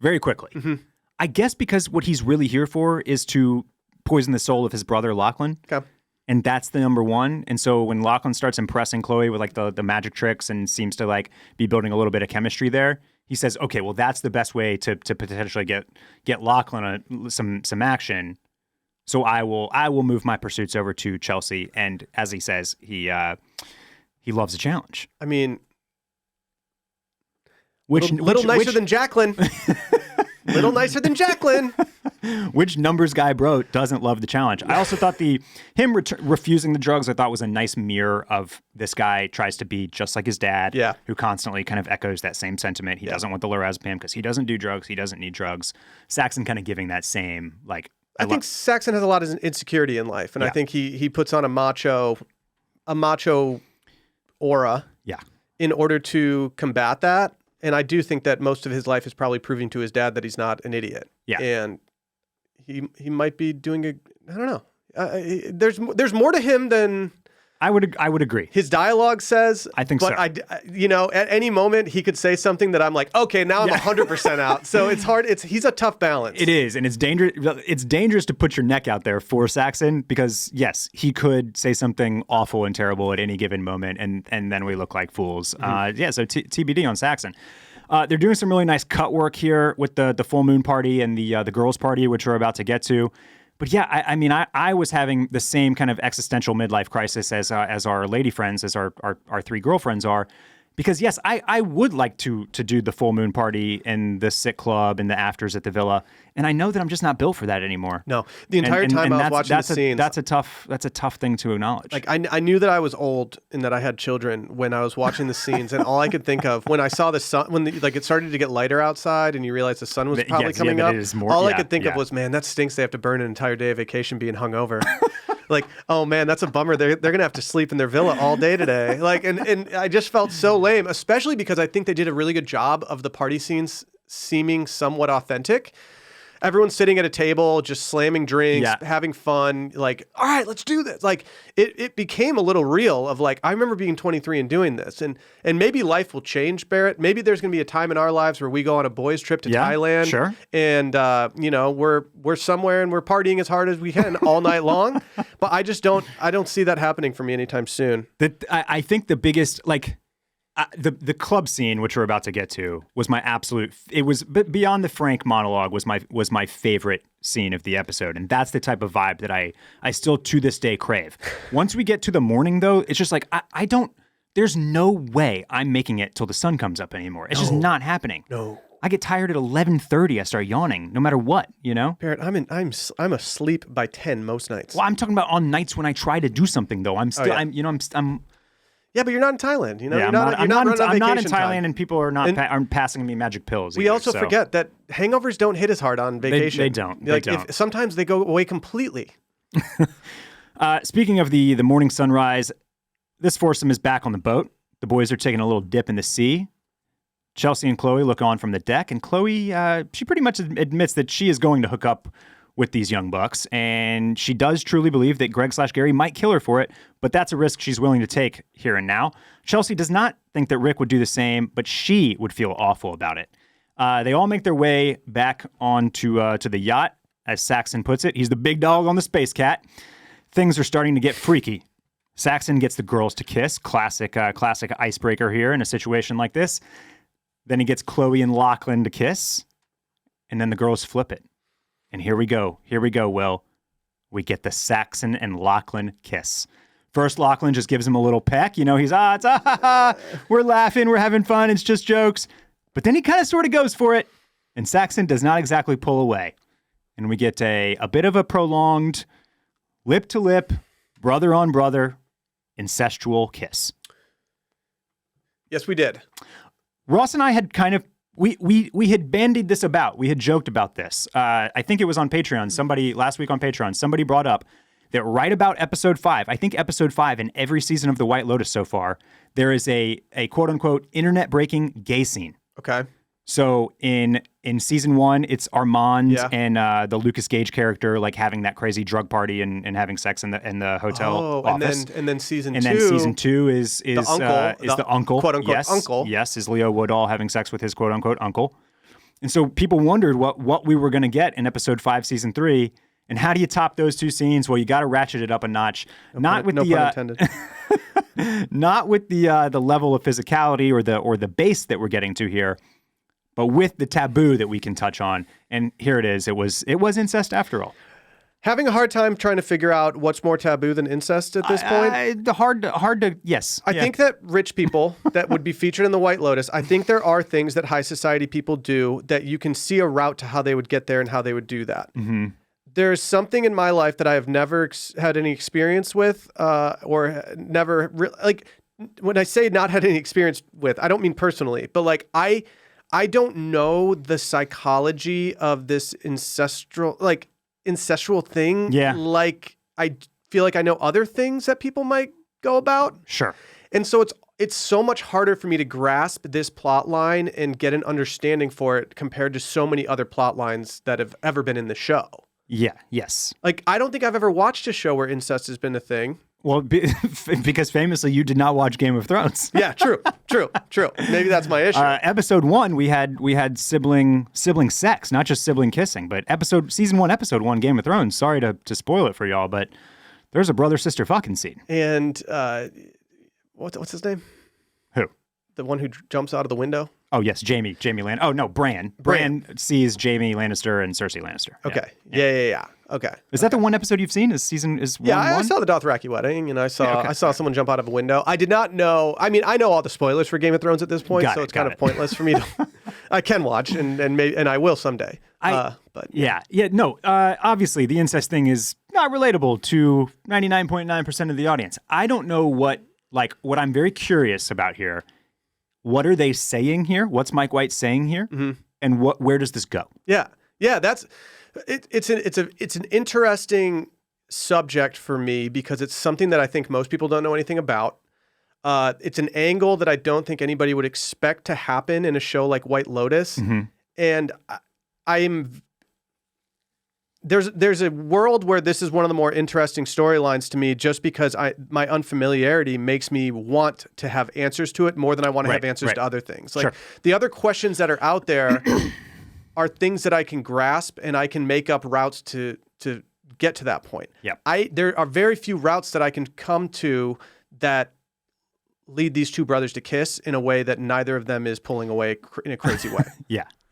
very quickly. Mm-hmm. I guess because what he's really here for is to poison the soul of his brother Lachlan. Okay. And that's the number one. And so when Lachlan starts impressing Chloe with like the magic tricks and seems to like be building a little bit of chemistry there, he says, okay, well, that's the best way to potentially get Lachlan some action. So I will move my pursuits over to Chelsea. And as he says, he loves a challenge. I mean, little nicer than Jacqueline. Little nicer than Jacqueline. Which numbers guy bro doesn't love the challenge? I also thought him refusing the drugs, I thought was a nice mirror of this guy tries to be just like his dad, who constantly kind of echoes that same sentiment. He doesn't want the lorazepam because he doesn't do drugs. He doesn't need drugs. Saxon kind of giving that same like. I think Saxon has a lot of insecurity in life, and I think he puts on a macho aura, in order to combat that. And I do think that most of his life is probably proving to his dad that he's not an idiot. Yeah. And he might be doing I don't know. There's more to him than I would agree. His dialogue says. I think so. But at any moment he could say something that I'm like, okay, now I'm 100% out. So it's hard. He's a tough balance. It is, and it's dangerous. It's dangerous to put your neck out there for Saxon because yes, he could say something awful and terrible at any given moment, and then we look like fools. Mm-hmm. So TBD on Saxon. They're doing some really nice cut work here with the full moon party and the girls party, which we're about to get to. But yeah, I mean, I was having the same kind of existential midlife crisis as our lady friends, as our three girlfriends are. Because yes, I would like to do the full moon party and the sit club and the afters at the villa, and I know that I'm just not built for that anymore. No, the entire time I was watching the scenes, that's a tough thing to acknowledge. Like I knew that I was old and that I had children when I was watching the scenes, and all I could think of when I saw the sun, when it started to get lighter outside, and you realized the sun was probably coming up. All I could think of was, man, that stinks. They have to burn an entire day of vacation being hungover. Like, oh man, that's a bummer. They're gonna have to sleep in their villa all day today. Like, and I just felt so lame, especially because I think they did a really good job of the party scenes seeming somewhat authentic. everyone's sitting at a table, just slamming drinks, Yeah. having fun. Like, all right, let's do this. Like, it became a little real of like, I remember being 23 and doing this. And maybe life will change, Barrett. Maybe there's going to be a time in our lives where we go on a boys trip to Thailand. Sure. And, we're somewhere and we're partying as hard as we can all night long. But I don't see that happening for me anytime soon. I think the biggest, the club scene, which we're about to get to, was my absolute. It was beyond the Frank monologue was my favorite scene of the episode, and that's the type of vibe that I still to this day crave. Once we get to the morning, though, it's just like I don't. There's no way I'm making it till the sun comes up anymore. It's just not happening. No. I get tired at 11:30. I start yawning, no matter what, you know. Barrett, I'm asleep by 10 most nights. Well, I'm talking about on nights when I try to do something, though. I'm still. I'm. Yeah, but you're not in Thailand. You know, Yeah, you're not I'm running on not in vacation Thailand, time. and people aren't passing me magic pills. We either, also so. forget that hangovers don't hit as hard on vacation. They don't. They don't. Sometimes they go away completely. Speaking of the morning sunrise, this foursome is back on the boat. The boys are taking a little dip in the sea. Chelsea and Chloe look on from the deck, and Chloe, she pretty much admits that she is going to hook up with these young bucks, and she does truly believe that Greg/Gary might kill her for it, but that's a risk she's willing to take here and now. Chelsea does not think that Rick would do the same, but she would feel awful about it. They all make their way back onto to the yacht, as Saxon puts it. He's the big dog on the Space Cat. Things are starting to get freaky. Saxon gets the girls to kiss. Classic icebreaker here in a situation like this. Then he gets Chloe and Lachlan to kiss, and then the girls flip it. And here we go, Will. We get the Saxon and Lachlan kiss. First, Lachlan just gives him a little peck. You know, he's, we're laughing, we're having fun, it's just jokes. But then he kind of sort of goes for it, and Saxon does not exactly pull away. And we get a bit of a prolonged lip-to-lip, brother-on-brother, incestual kiss. Yes, we did. Ross and I had kind of we had bandied this about. We had joked about this. I think it was on Patreon. Last week on Patreon, somebody brought up that right about episode 5, I think episode 5 in every season of The White Lotus so far, there is a quote unquote internet breaking gay scene. Okay. So in season 1, it's Armand and the Lucas Gage character like having that crazy drug party and having sex in the hotel office. and then season 2. And then season 2 is the uncle, quote unquote yes, uncle. Yes, is Leo Woodall having sex with his quote unquote uncle. And so people wondered what we were going to get in episode 5, season 3. And how do you top those two scenes? Well, you got to ratchet it up a notch. Not with the level of physicality or the base that we're getting to here, but with the taboo that we can touch on. And here it is. It was incest after all. Having a hard time trying to figure out what's more taboo than incest at this point. Hard to yes. I think that rich people that would be featured in the White Lotus, I think there are things that high society people do that you can see a route to how they would get there and how they would do that. Mm-hmm. There's something in my life that I have never had any experience with or never like when I say not had any experience with, I don't mean personally, but like I don't know the psychology of this incestual thing. Yeah. Like I feel like I know other things that people might go about. Sure. And so it's so much harder for me to grasp this plot line and get an understanding for it compared to so many other plot lines that have ever been in the show. Yeah. Yes. Like, I don't think I've ever watched a show where incest has been a thing. Well, because famously you did not watch Game of Thrones. Yeah, true. Maybe that's my issue. Episode 1, we had sibling sex, not just sibling kissing, but season 1, episode 1, Game of Thrones. Sorry to spoil it for y'all, but there's a brother sister fucking scene. And what's his name? Who? The one who jumps out of the window. Oh yes, Jamie Lannister. Oh no, Bran. Bran sees Jamie Lannister and Cersei Lannister. Okay. Yeah. Okay. Is that the one episode you've seen? Is season is one? Yeah, I saw the Dothraki wedding, and I saw someone jump out of a window. I did not know. I mean, I know all the spoilers for Game of Thrones at this point, so it's kind of pointless for me to. I can watch, and I will someday. But no. Obviously, the incest thing is not relatable to 99.9% of the audience. I don't know what I'm very curious about here. What are they saying here? What's Mike White saying here? Mm-hmm. And where does this go? Yeah. That's it's an interesting subject for me because it's something that I think most people don't know anything about. It's an angle that I don't think anybody would expect to happen in a show like White Lotus, and there's a world where this is one of the more interesting storylines to me, just because my unfamiliarity makes me want to have answers to it more than I want to have answers to other things. Like the other questions that are out there are things that I can grasp, and I can make up routes to get to that point. There are very few routes that I can come to that lead these two brothers to kiss in a way that neither of them is pulling away in a crazy way.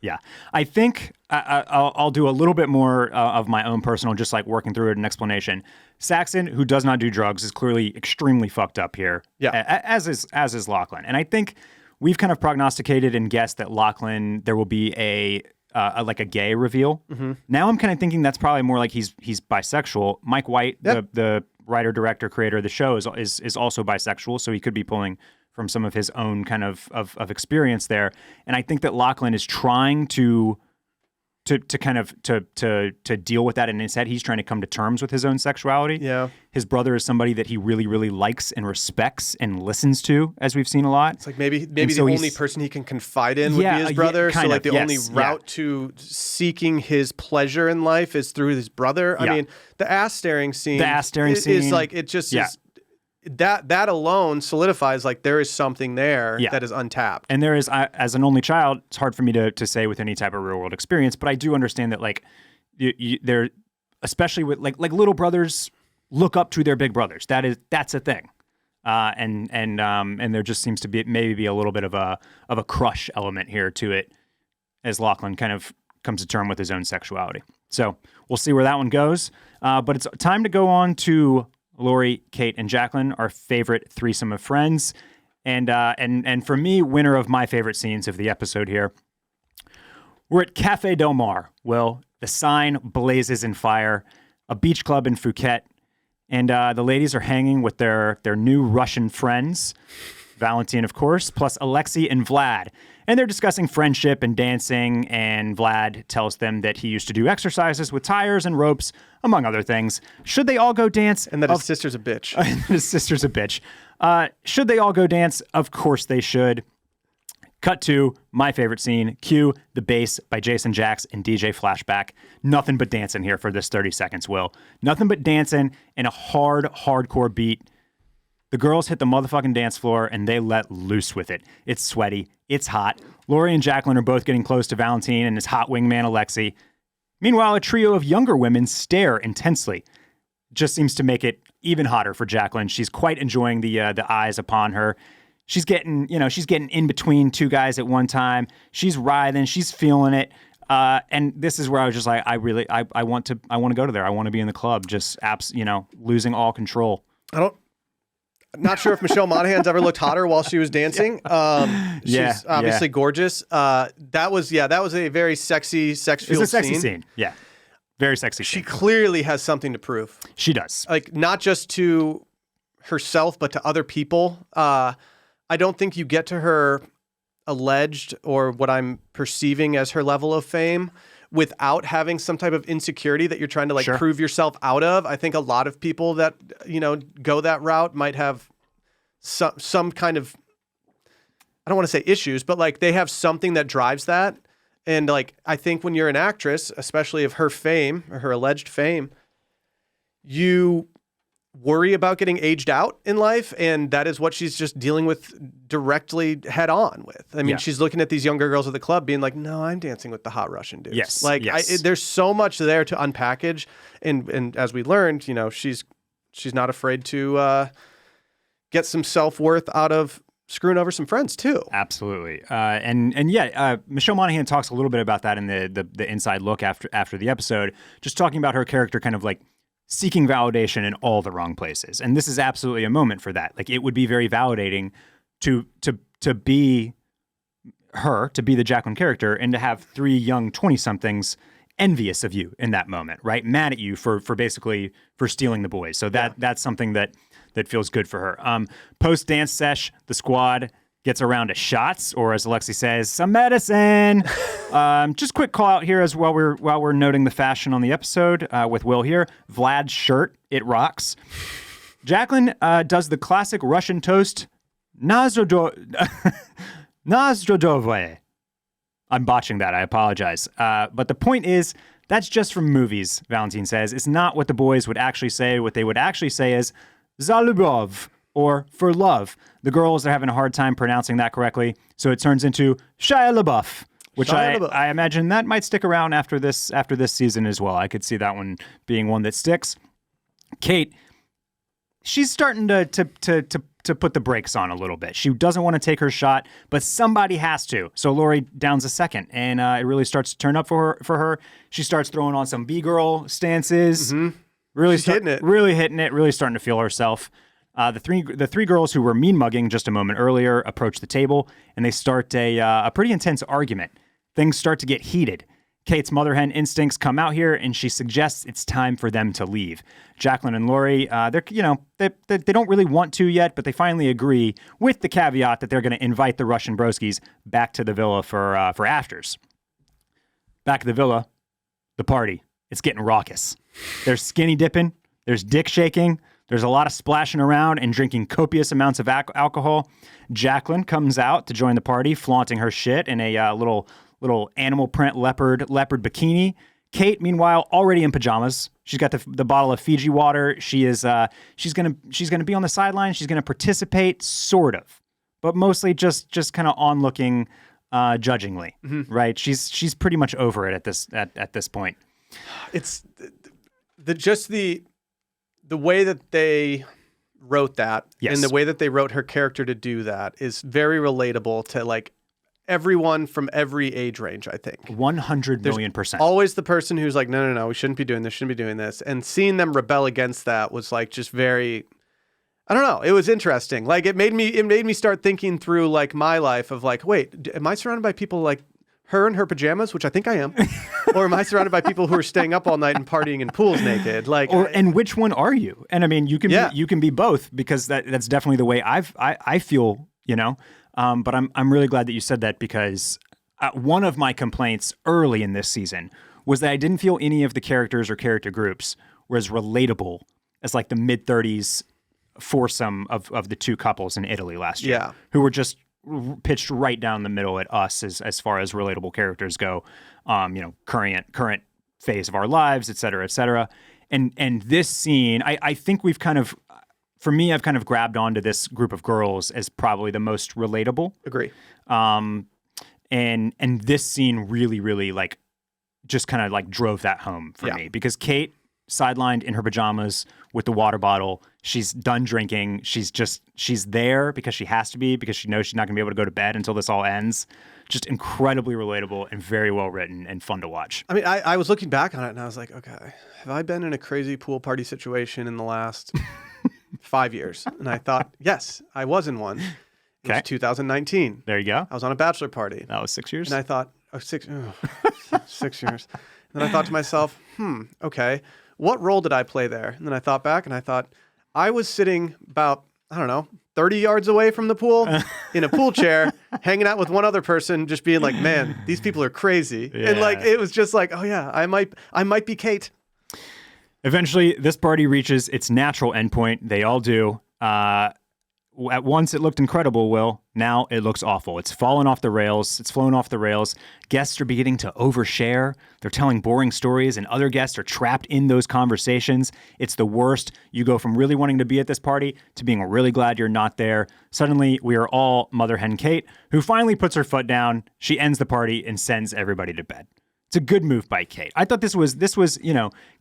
Yeah. I think I'll do a little bit more of my own personal, just like working through it, an explanation. Saxon, who does not do drugs, is clearly extremely fucked up here. As is Lachlan. And I think we've kind of prognosticated and guessed that Lachlan, there will be a gay reveal. Now I'm kind of thinking that's probably more like he's bisexual. Mike White, the writer, director, creator of the show, is also bisexual, so he could be pulling from some of his own kind of experience there. And I think that Lachlan is trying to deal with that in his head. He's trying to come to terms with his own sexuality. Yeah. His brother is somebody that he really, really likes and respects and listens to, as we've seen a lot. It's like maybe the only person he can confide in would be his brother. So like the only route to seeking his pleasure in life is through his brother. I mean, the ass staring scene is like, it just is. That alone solidifies like there is something there that is untapped. And there is, as an only child, it's hard for me to say with any type of real world experience, but I do understand that like there, especially with like little brothers look up to their big brothers. That's a thing. And there just seems to be maybe a little bit of a crush element here to it as Lachlan kind of comes to term with his own sexuality. So we'll see where that one goes. But it's time to go on to Lori, Kate, and Jacqueline, our favorite threesome of friends. And for me, winner of my favorite scenes of the episode here. We're at Café Del Mar. Will, the sign blazes in fire, a beach club in Phuket, and the ladies are hanging with their new Russian friends, Valentine, of course, plus Alexei and Vlad. And they're discussing friendship and dancing, and Vlad tells them that he used to do exercises with tires and ropes, among other things. Should they all go dance? And that his sister's a bitch. His sister's a bitch. Should they all go dance? Of course they should. Cut to my favorite scene. Cue the bass by Jason Jax and DJ Flashback. Nothing but dancing here for this 30 seconds, Will. Nothing but dancing and a hardcore beat. The girls hit the motherfucking dance floor and they let loose with it. It's sweaty. It's hot. Lori and Jacqueline are both getting close to Valentine and his hot wingman Alexei. Meanwhile, a trio of younger women stare intensely. Just seems to make it even hotter for Jacqueline. She's quite enjoying the eyes upon her. She's getting in between two guys at one time. She's writhing. She's feeling it. And this is where I was just like, I want to go to there. I want to be in the club. Just losing all control. Not sure if Michelle Monaghan's ever looked hotter while she was dancing. She's obviously gorgeous. That was a very sexy, sex-fueled scene. It's a sexy scene. Yeah. Very sexy scene. She clearly has something to prove. She does. Like, not just to herself, but to other people. I don't think you get to her alleged or what I'm perceiving as her level of fame without having some type of insecurity that you're trying to prove yourself out of. I think a lot of people that, go that route might have some kind of, I don't want to say issues, but like they have something that drives that. And like, I think when you're an actress, especially of her fame or her alleged fame, you worry about getting aged out in life, and that is what she's just dealing with directly head on with. I mean, she's looking at these younger girls at the club being like, no, I'm dancing with the hot Russian dudes. Yes. There's so much there to unpackage. And as we learned, she's not afraid to get some self-worth out of screwing over some friends too. Absolutely. Michelle Monaghan talks a little bit about that in the inside look after the episode, just talking about her character kind of like seeking validation in all the wrong places. And this is absolutely a moment for that. Like, it would be very validating to be her, to be the Jacqueline character, and to have three young 20-somethings envious of you in that moment, right? Mad at you for stealing the boys. So that's something that feels good for her. Post-dance sesh, the squad gets around to shots, or as Alexei says, some medicine. Just quick call out here as while we're noting the fashion on the episode with Will here. Vlad's shirt, it rocks. Jacqueline does the classic Russian toast, Nazdrodove. I'm botching that. I apologize. But the point is, That's just from movies, Valentine says. It's not what the boys would actually say. What they would actually say is Zalubov, or for love. The girls are having a hard time pronouncing that correctly, so it turns into Shia LaBeouf, which I imagine that might stick around after this season as well. I could see that one being one that sticks. Kate, she's starting to put the brakes on a little bit. She doesn't want to take her shot, but somebody has to. So Lori downs a second, and it really starts to turn up for her. She starts throwing on some B-girl stances. Mm-hmm. Really hitting it. Really hitting it. Really starting to feel herself. The three girls who were mean mugging just a moment earlier approach the table, and they start a pretty intense argument. Things start to get heated. Kate's mother hen instincts come out here, and she suggests it's time for them to leave. Jacqueline and Lori, they don't really want to yet, but they finally agree, with the caveat that they're going to invite the Russian broskies back to the villa for afters. Back at the villa, the party, it's getting raucous. There's skinny dipping, there's dick shaking, there's a lot of splashing around and drinking copious amounts of alcohol. Jacqueline comes out to join the party, flaunting her shit in a little animal print leopard bikini. Kate, meanwhile, already in pajamas. She's got the bottle of Fiji water. She's gonna be on the sideline. She's gonna participate, sort of, but mostly just kind of onlooking, judgingly. Mm-hmm. Right? She's pretty much over it at this point. It's the way that they wrote that, yes, and the way that they wrote her character to do that is very relatable to like everyone from every age range, I think. 100 million%. Always the person who's like, no, we shouldn't be doing this, shouldn't be doing this. And seeing them rebel against that was like just very, I don't know, it was interesting. Like it made me start thinking through like my life of like, wait, am I surrounded by people like her in her pajamas, which I think I am, or am I surrounded by people who are staying up all night and partying in pools naked? Like, and which one are you? And I mean, you can be both, because that's definitely the way I feel, you know. But I'm really glad that you said that, because one of my complaints early in this season was that I didn't feel any of the characters or character groups were as relatable as like the mid-30s foursome of the two couples in Italy last year, who were just pitched right down the middle at us as far as relatable characters go, current phase of our lives, et cetera, et cetera. And this scene, I think we've kind of, for me, I've kind of grabbed onto this group of girls as probably the most relatable. Agree. And this scene really, really like just kind of like drove that home for me, because Kate, sidelined in her pajamas with the water bottle, she's done drinking. She's there because she has to be, because she knows she's not going to be able to go to bed until this all ends. Just incredibly relatable and very well written and fun to watch. I mean, I was looking back on it and I was like, okay, have I been in a crazy pool party situation in the last 5 years? And I thought, yes, I was in one. It was 2019. There you go. I was on a bachelor party. That was 6 years? And I thought, 6 years. And then I thought to myself, okay, what role did I play there? And then I thought back and I thought, I was sitting about, 30 yards away from the pool in a pool chair, hanging out with one other person, just being like, man, these people are crazy. Yeah. And like, it was just like, oh yeah, I might be Kate. Eventually, this party reaches its natural endpoint. They all do. At once, it looked incredible, Will. Now it looks awful. It's fallen off the rails. It's flown off the rails. Guests are beginning to overshare. They're telling boring stories, and other guests are trapped in those conversations. It's the worst. You go from really wanting to be at this party to being really glad you're not there. Suddenly, we are all Mother Hen Kate, who finally puts her foot down. She ends the party and sends everybody to bed. It's a good move by Kate. I thought this was,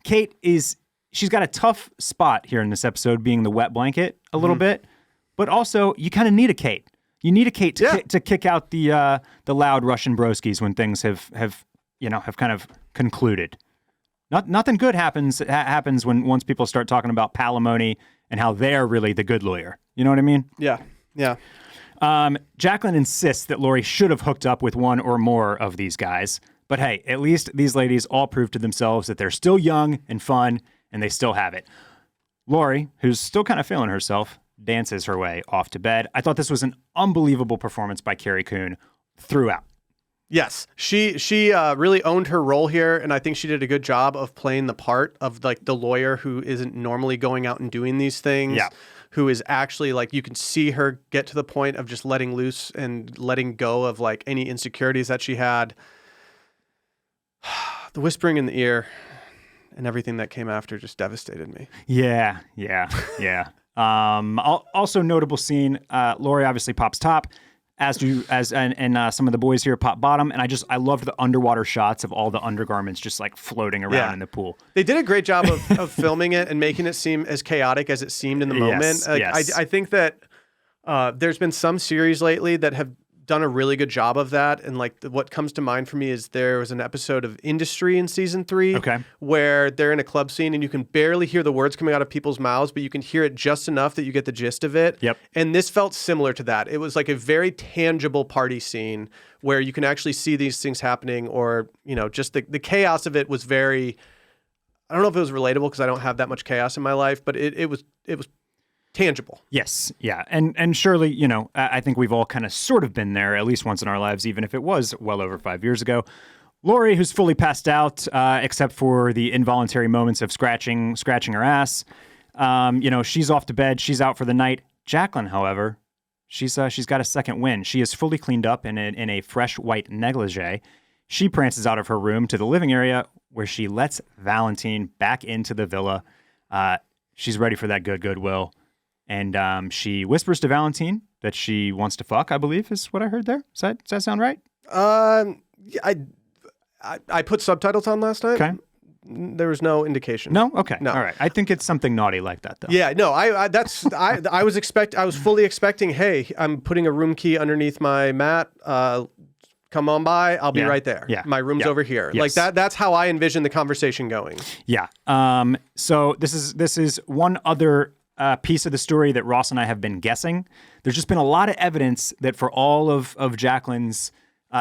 Kate she's got a tough spot here in this episode, being the wet blanket a little bit. But also, you kind of need a Kate. You need a Kate to kick out the loud Russian broskies when things have kind of concluded. Nothing good happens when once people start talking about palimony and how they're really the good lawyer. You know what I mean? Yeah. Jacqueline insists that Lori should have hooked up with one or more of these guys. But hey, at least these ladies all prove to themselves that they're still young and fun, and they still have it. Lori, who's still kind of feeling herself, dances her way off to bed. I thought this was an unbelievable performance by Carrie Coon throughout. Yes, she really owned her role here, and I think she did a good job of playing the part of like the lawyer who isn't normally going out and doing these things, who is actually like, you can see her get to the point of just letting loose and letting go of like any insecurities that she had. The whispering in the ear and everything that came after just devastated me. Yeah. Also notable scene. Lori obviously pops top, and some of the boys here pop bottom. And I loved the underwater shots of all the undergarments just like floating around in the pool. They did a great job of filming it and making it seem as chaotic as it seemed in the moment. Yes. I think that there's been some series lately that have done a really good job of that. And like what comes to mind for me is there was an episode of Industry in season 3 where they're in a club scene and you can barely hear the words coming out of people's mouths, but you can hear it just enough that you get the gist of it. Yep. And this felt similar to that. It was like a very tangible party scene where you can actually see these things happening, or, just the chaos of it was very, I don't know if it was relatable because I don't have that much chaos in my life, but it was tangible. Yes. Yeah. And surely, I think we've all kind of sort of been there at least once in our lives, even if it was well over 5 years ago. Lori, who's fully passed out, except for the involuntary moments of scratching her ass. She's off to bed. She's out for the night. Jacqueline, however, she's got a second wind. She is fully cleaned up in a fresh white negligee. She prances out of her room to the living area where she lets Valentine back into the villa. She's ready for that goodwill. And she whispers to Valentine that she wants to fuck, I believe, is what I heard there. Does that sound right? I put subtitles on last night. Okay. There was no indication. No? Okay. No. All right. I think it's something naughty like that, though. Yeah. No. I was fully expecting. Hey, I'm putting a room key underneath my mat. Come on by. I'll be right there. Yeah. My room's over here. Yes. Like that. That's how I envision the conversation going. Yeah. So this is one other piece of the story that Ross and I have been guessing. There's just been a lot of evidence that for all of Jacqueline's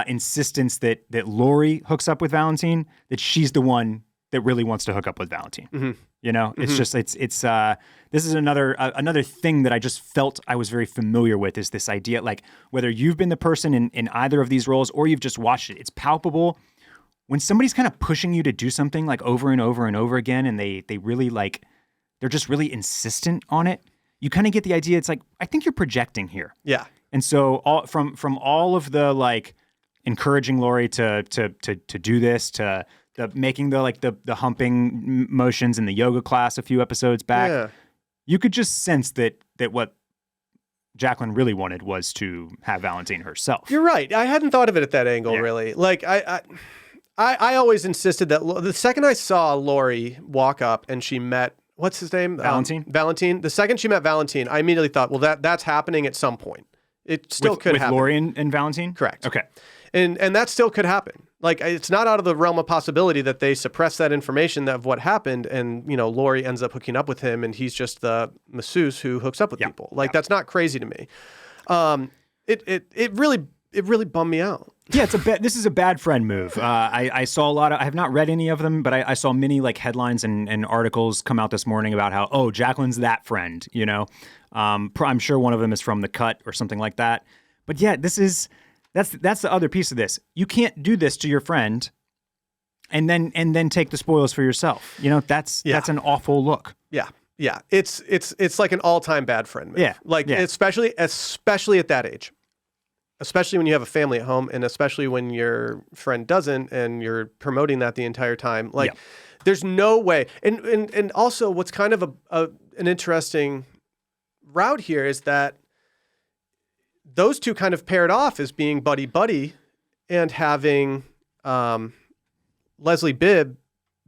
insistence that Lori hooks up with Valentine, that she's the one that really wants to hook up with Valentine. Mm-hmm. It's just this is another thing that I just felt I was very familiar with, is this idea, like whether you've been the person in either of these roles or you've just watched it, it's palpable when somebody's kind of pushing you to do something like over and over and over again, and they really like, they're just really insistent on it. You kind of get the idea. It's like, I think you're projecting here. Yeah. And so from all of the like encouraging Lori to do this, to the making the humping motions in the yoga class a few episodes back, you could just sense that what Jacqueline really wanted was to have Valentine herself. You're right. I hadn't thought of it at that angle, really. Like I always insisted that the second I saw Lori walk up and she met, what's his name? Valentine. Valentine. The second she met Valentine, I immediately thought, well, that's happening at some point. It still could happen. With Lori and Valentine? Correct. Okay. And that still could happen. Like, it's not out of the realm of possibility that they suppress that information of what happened, and Lori ends up hooking up with him, and he's just the masseuse who hooks up with people. Like, that's not crazy to me. It really bummed me out. Yeah, this is a bad friend move. I saw a lot of, I have not read any of them, but I saw many like headlines and articles come out this morning about how, Jacqueline's that friend, I'm sure one of them is from The Cut or something like that. But yeah, that's the other piece of this. You can't do this to your friend and then take the spoils for yourself. That's an awful look. Yeah. Yeah. It's like an all-time bad friend move. Yeah. Especially at that age. Especially when you have a family at home, and especially when your friend doesn't, and you're promoting that the entire time. Like, there's no way. And also, what's kind of an interesting route here is that those two kind of paired off as being buddy-buddy, and having Leslie Bibb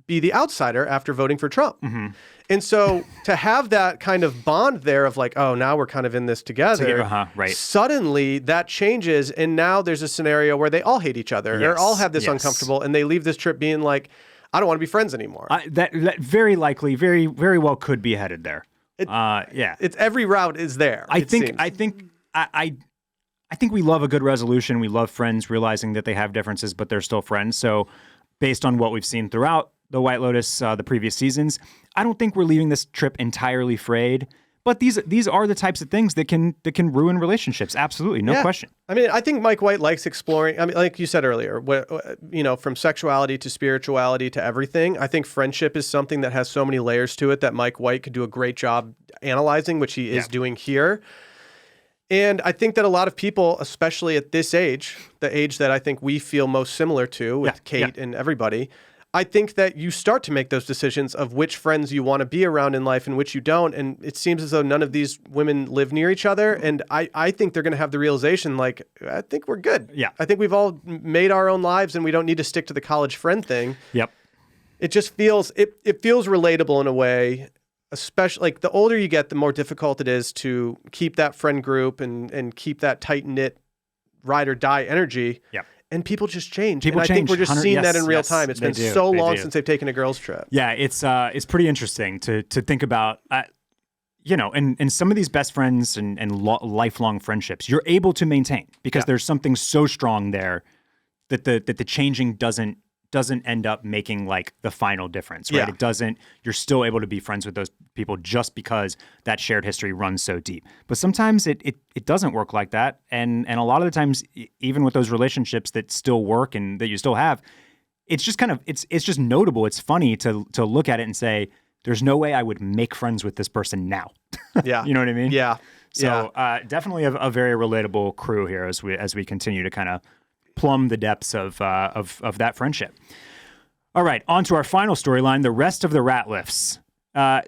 be the outsider after voting for Trump. Mm-hmm. And so to have that kind of bond there of like, oh, now we're kind of in this together. Right. Suddenly that changes, and now there's a scenario where they all hate each other, or all have this uncomfortable, and they leave this trip being like, I don't want to be friends anymore. That very likely, very, very well could be headed there. It's every route is there. I think we love a good resolution. We love friends realizing that they have differences, but they're still friends. So based on what we've seen throughout the White Lotus, the previous seasons, I don't think we're leaving this trip entirely frayed. But these are the types of things that can ruin relationships. Absolutely, no question. I mean, I think Mike White likes exploring. I mean, like you said earlier, from sexuality to spirituality to everything. I think friendship is something that has so many layers to it that Mike White could do a great job analyzing, which he is doing here. And I think that a lot of people, especially at this age, the age that I think we feel most similar to with Kate and everybody, I think that you start to make those decisions of which friends you want to be around in life and which you don't. And it seems as though none of these women live near each other. And I think they're going to have the realization, like, I think we're good. Yeah. I think we've all made our own lives and we don't need to stick to the college friend thing. Yep. It just feels, it feels relatable in a way, especially like the older you get, the more difficult it is to keep that friend group and keep that tight knit ride or die energy. Yep. And people just change. People and I think change. we're just seeing that in real time. It's been so long do. since they've taken a girls' trip. Yeah, it's pretty interesting to think about, and some of these best friends and lifelong friendships you're able to maintain because there's something so strong there that the changing doesn't end up making like the final difference, right? Yeah. It doesn't. You're still able to be friends with those people just because that shared history runs so deep. But sometimes it doesn't work like that, and a lot of the times, even with those relationships that still work and that you still have, it's just kind of it's just notable. It's funny to look at it and say, "There's no way I would make friends with this person now." Yeah, you know what I mean? Yeah. So definitely a very relatable crew here as we continue to kind of plumb the depths of that friendship. All right, on to our final storyline, the rest of the rat lifts.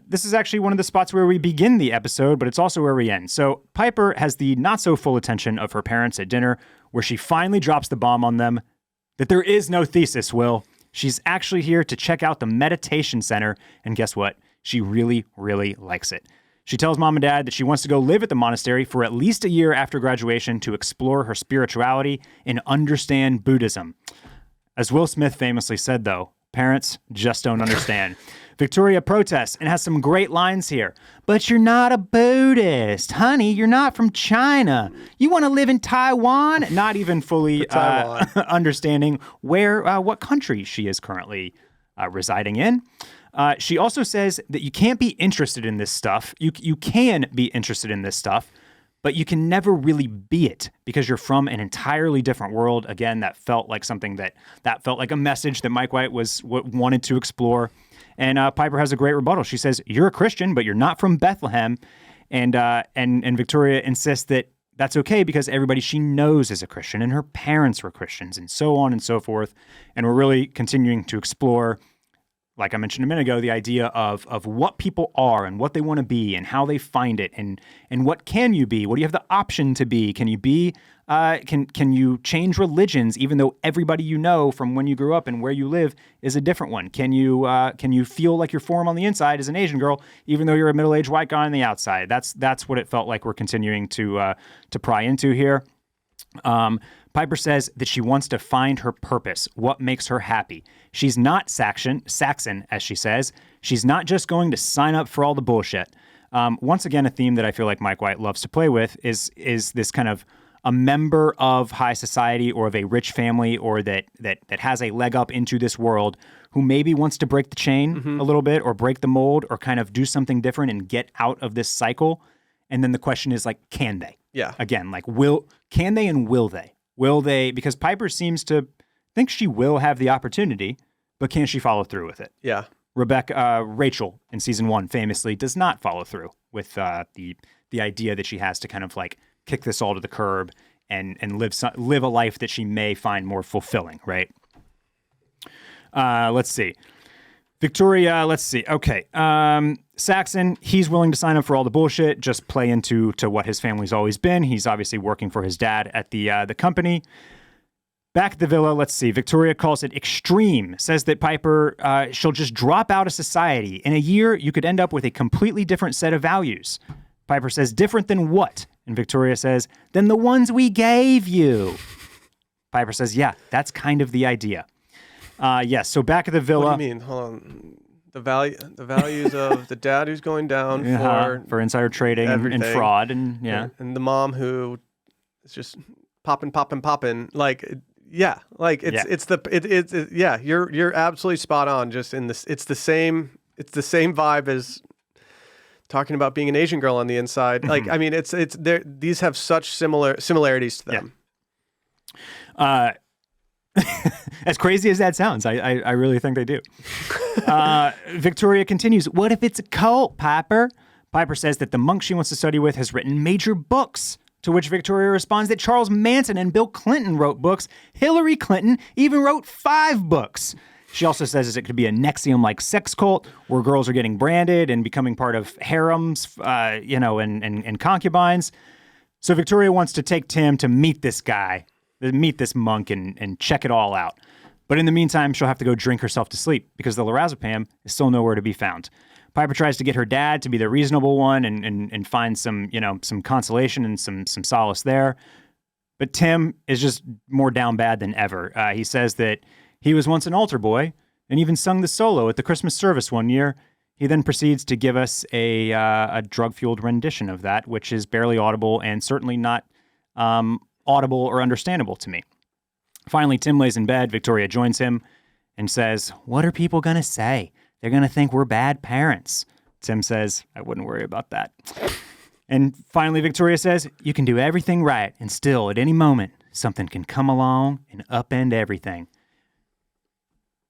This is actually one of the spots where we begin the episode, but it's also where we end. So Piper has the not-so-full attention of her parents at dinner, where she finally drops the bomb on them that there is no thesis, Will. She's actually here to check out the meditation center, and guess what? She really, really likes it. She tells mom and dad that she wants to go live at the monastery for at least a year after graduation to explore her spirituality and understand Buddhism. As Will Smith famously said, though, parents just don't understand. Victoria protests and has some great lines here. But you're not a Buddhist. Honey, you're not from China. You want to live in Taiwan? Not even fully understanding what country she is currently residing in. She also says that you can't be interested in this stuff. You can be interested in this stuff, but you can never really be it because you're from an entirely different world. Again, that felt like something that felt like a message that Mike White wanted to explore. And Piper has a great rebuttal. She says, "You're a Christian, but you're not from Bethlehem." And Victoria insists that that's okay because everybody she knows is a Christian and her parents were Christians and so on and so forth. And we're really continuing to explore, like I mentioned a minute ago, the idea of what people are and what they want to be and how they find it and what can you be? What do you have the option to be? Can you be? Can you change religions even though everybody you know from when you grew up and where you live is a different one? Can you feel like you're foreign on the inside as an Asian girl even though you're a middle-aged white guy on the outside? That's what it felt like we're continuing to pry into here. Piper says that she wants to find her purpose, what makes her happy. She's not Saxon, as she says. She's not just going to sign up for all the bullshit. Once again, a theme that I feel like Mike White loves to play with is this kind of a member of high society or of a rich family or that has a leg up into this world who maybe wants to break the chain a little bit or break the mold or kind of do something different and get out of this cycle. And then the question is like, can they? Yeah. Again, like can they and will they? Will they? Because Piper seems to think she will have the opportunity, but can she follow through with it? Yeah. Rachel in season 1 famously does not follow through with the idea that she has to kind of like kick this all to the curb and live a life that she may find more fulfilling, right? Let's see. Victoria, let's see. Okay. Saxon, he's willing to sign up for all the bullshit, just play into what his family's always been. He's obviously working for his dad at the company. Back at the villa, let's see. Victoria calls it extreme, says that Piper, she'll just drop out of society. In a year, you could end up with a completely different set of values. Piper says, different than what? And Victoria says, than the ones we gave you. Piper says, yeah, that's kind of the idea. Yes, so back at the villa. What do you mean? Hold on. The values of the dad who's going down for insider trading and fraud and and the mom who is just popping. Like you're absolutely spot on. Just in this, it's the same vibe as talking about being an Asian girl on the inside. Like I mean, it's there. These have such similarities to them. Yeah. As crazy as that sounds, I really think they do. Victoria continues, what if it's a cult, Piper? Piper says that the monk she wants to study with has written major books, to which Victoria responds that Charles Manson and Bill Clinton wrote books. Hillary Clinton even wrote 5 books. She also says it could be a Nexium-like sex cult where girls are getting branded and becoming part of harems, and concubines. So Victoria wants to take Tim to meet this guy, meet this monk, and check it all out. But in the meantime, she'll have to go drink herself to sleep because the lorazepam is still nowhere to be found. Piper tries to get her dad to be the reasonable one and find some consolation and some solace there. But Tim is just more down bad than ever. He says that he was once an altar boy and even sung the solo at the Christmas service one year. He then proceeds to give us a drug-fueled rendition of that, which is barely audible and certainly not audible or understandable to me. Finally, Tim lays in bed. Victoria joins him and says, "What are people going to say? They're going to think we're bad parents." Tim says, "I wouldn't worry about that." And finally, Victoria says, "You can do everything right, and still, at any moment, something can come along and upend everything."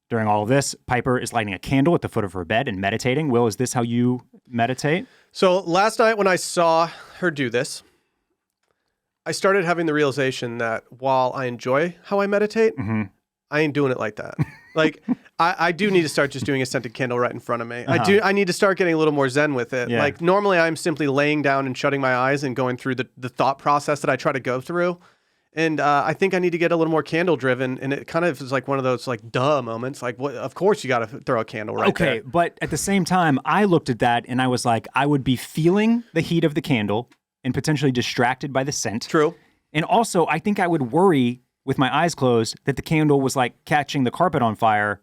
During all of this, Piper is lighting a candle at the foot of her bed and meditating. Will, is this how you meditate? So last night when I saw her do this, I started having the realization that while I enjoy how I meditate, I ain't doing it like that. Like, I do need to start just doing a scented candle right in front of me. I need to start getting a little more zen with it. Yeah. Like, normally I'm simply laying down and shutting my eyes and going through the thought process that I try to go through. And I think I need to get a little more candle driven. And it kind of is like one of those like duh moments. Like, what? Of course you got to throw a candle right there. Okay, but at the same time, I looked at that and I was like, I would be feeling the heat of the candle and potentially distracted by the scent. True. And also, I think I would worry with my eyes closed that the candle was like catching the carpet on fire.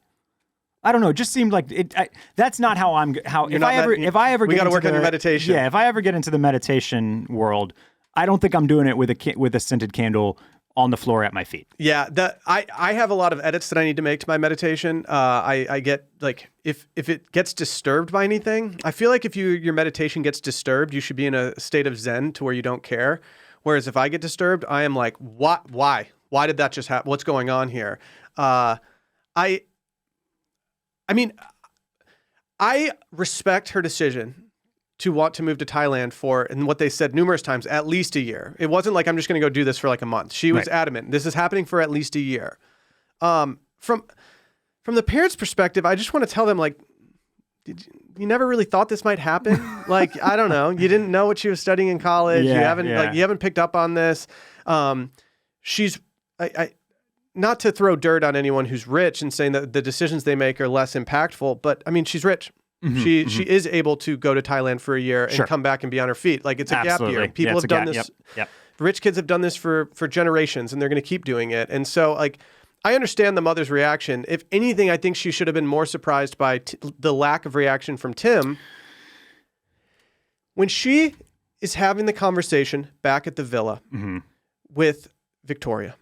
I don't know. It just seemed like it. That's not how I'm. If I ever we got to work on your meditation. Yeah, if I ever get into the meditation world, I don't think I'm doing it with a scented candle on the floor at my feet. Yeah, I have a lot of edits that I need to make to my meditation. I get like if it gets disturbed by anything, I feel like if your meditation gets disturbed, you should be in a state of zen to where you don't care. Whereas if I get disturbed, I am like, what? Why did that just happen? What's going on here? I mean, I respect her decision to want to move to Thailand for, and what they said numerous times, at least a year. It wasn't like, I'm just going to go do this for like a month. She was adamant. This is happening for at least a year. From the parents' perspective, I just want to tell them, like, you never really thought this might happen? Like, I don't know. You didn't know what she was studying in college. You haven't picked up on this. She's not to throw dirt on anyone who's rich and saying that the decisions they make are less impactful, but I mean, she's rich. She is able to go to Thailand for a year and come back and be on her feet. Like, it's a gap year. People have done this. Yep. Rich kids have done this for generations, and they're going to keep doing it. And so, like, I understand the mother's reaction. If anything, I think she should have been more surprised by the lack of reaction from Tim. When she is having the conversation back at the villa with Victoria,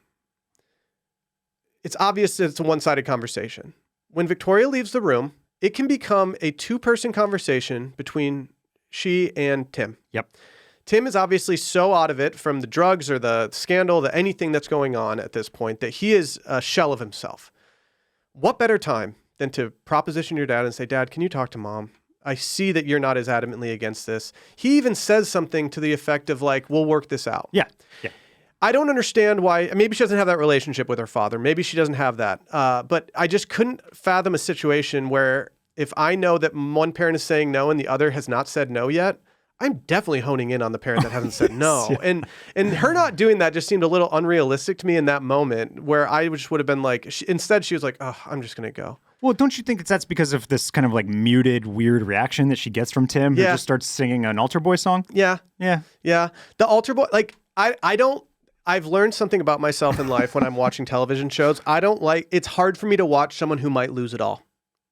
it's obvious that it's a one-sided conversation. When Victoria leaves the room, it can become a two-person conversation between she and Tim. Yep. Tim is obviously so out of it from the drugs or the scandal, anything that's going on at this point, that he is a shell of himself. What better time than to proposition your dad and say, "Dad, can you talk to Mom? I see that you're not as adamantly against this." He even says something to the effect of like, "We'll work this out." Yeah. I don't understand why. Maybe she doesn't have that relationship with her father. Maybe she doesn't have that. But I just couldn't fathom a situation where if I know that one parent is saying no and the other has not said no yet, I'm definitely honing in on the parent that hasn't said no. And her not doing that just seemed a little unrealistic to me in that moment, where I just would have been like, instead she was like, "Oh, I'm just going to go." Well, don't you think that's because of this kind of like muted, weird reaction that she gets from Tim, who just starts singing an altar boy song? Yeah. The altar boy, like, I've learned something about myself in life when I'm watching television shows. It's hard for me to watch someone who might lose it all.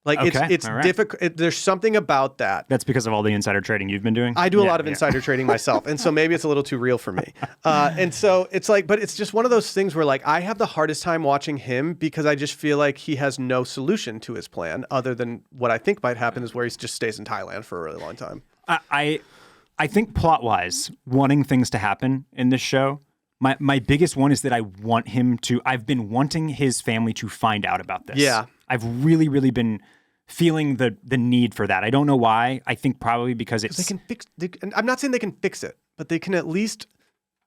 Like, it's difficult. There's something about that. That's because of all the insider trading you've been doing? I do a lot of insider trading myself. And so maybe it's a little too real for me. And so it's like, but it's just one of those things where like, I have the hardest time watching him because I just feel like he has no solution to his plan other than what I think might happen is where he just stays in Thailand for a really long time. I think plot-wise, wanting things to happen in this show, my biggest one is that I've been wanting his family to find out about this. Yeah. I've really, really been feeling the need for that. I don't know why. I think probably because they can fix. I'm not saying they can fix it, but they can at least.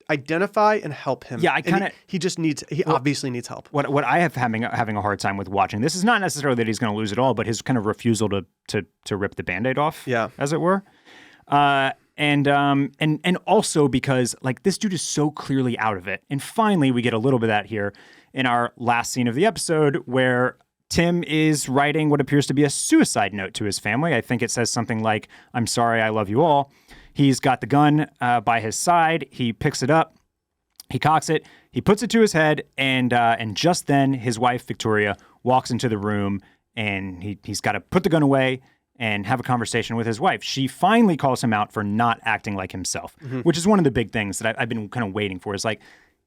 identify and help him. Yeah, he just needs. He obviously needs help. What I have having a hard time with watching this is not necessarily that he's going to lose it all, but his kind of refusal to rip the Band-Aid off, as it were. And also because like this dude is so clearly out of it. And finally, we get a little bit of that here in our last scene of the episode where Tim is writing what appears to be a suicide note to his family. I think it says something like, "I'm sorry, I love you all." He's got the gun by his side. He picks it up. He cocks it. He puts it to his head. And just then his wife, Victoria, walks into the room and he's got to put the gun away and have a conversation with his wife. She finally calls him out for not acting like himself, which is one of the big things that I've been kind of waiting for. Is like,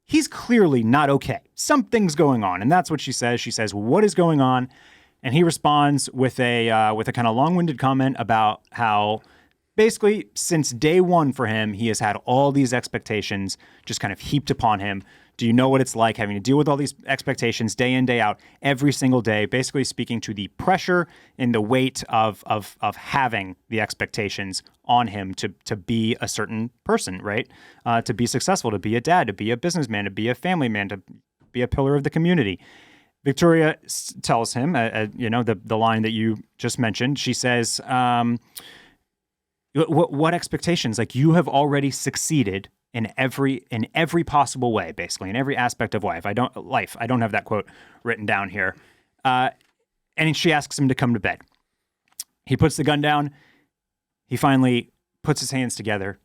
he's clearly not okay. Something's going on. And that's what she says. She says, "What is going on?" And he responds with a kind of long-winded comment about how basically since day one for him, he has had all these expectations just kind of heaped upon him. Do you know what it's like having to deal with all these expectations day in, day out, every single day, basically speaking to the pressure and the weight of having the expectations on him to be a certain person, right? To be successful, to be a dad, to be a businessman, to be a family man, to be a pillar of the community. Victoria tells him, the line that you just mentioned. She says, what expectations? Like, you have already succeeded in every possible way, basically, in every aspect of life. I don't have that quote written down here. And she asks him to come to bed. He puts the gun down. He finally puts his hands together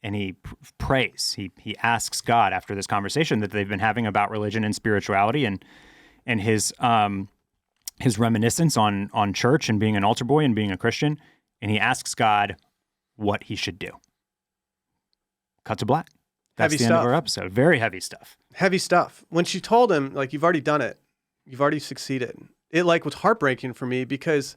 and he prays. He asks God after this conversation that they've been having about religion and spirituality and his reminiscence on church and being an altar boy and being a Christian. And he asks God what he should do. Cut to black. That's the end of our episode. Very heavy stuff. Heavy stuff. When she told him, like, "You've already done it. You've already succeeded." It like was heartbreaking for me because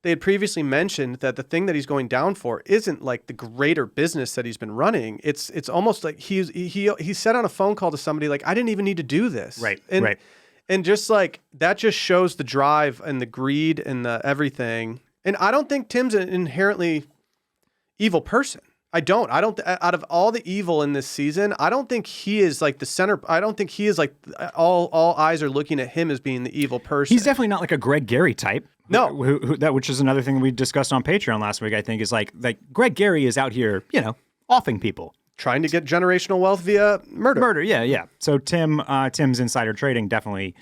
they had previously mentioned that the thing that he's going down for isn't like the greater business that he's been running. It's almost like he said on a phone call to somebody like, "I didn't even need to do this." Right. And just like that just shows the drive and the greed and the everything. And I don't think Tim's an inherently evil person. I don't. Out of all the evil in this season, I don't think he is like the center. I don't think he is like all eyes are looking at him as being the evil person. He's definitely not like a Greg Gary type. No, which is another thing we discussed on Patreon last week. I think is like Greg Gary is out here, offing people, trying to get generational wealth via murder. Murder, yeah. So Tim's insider trading definitely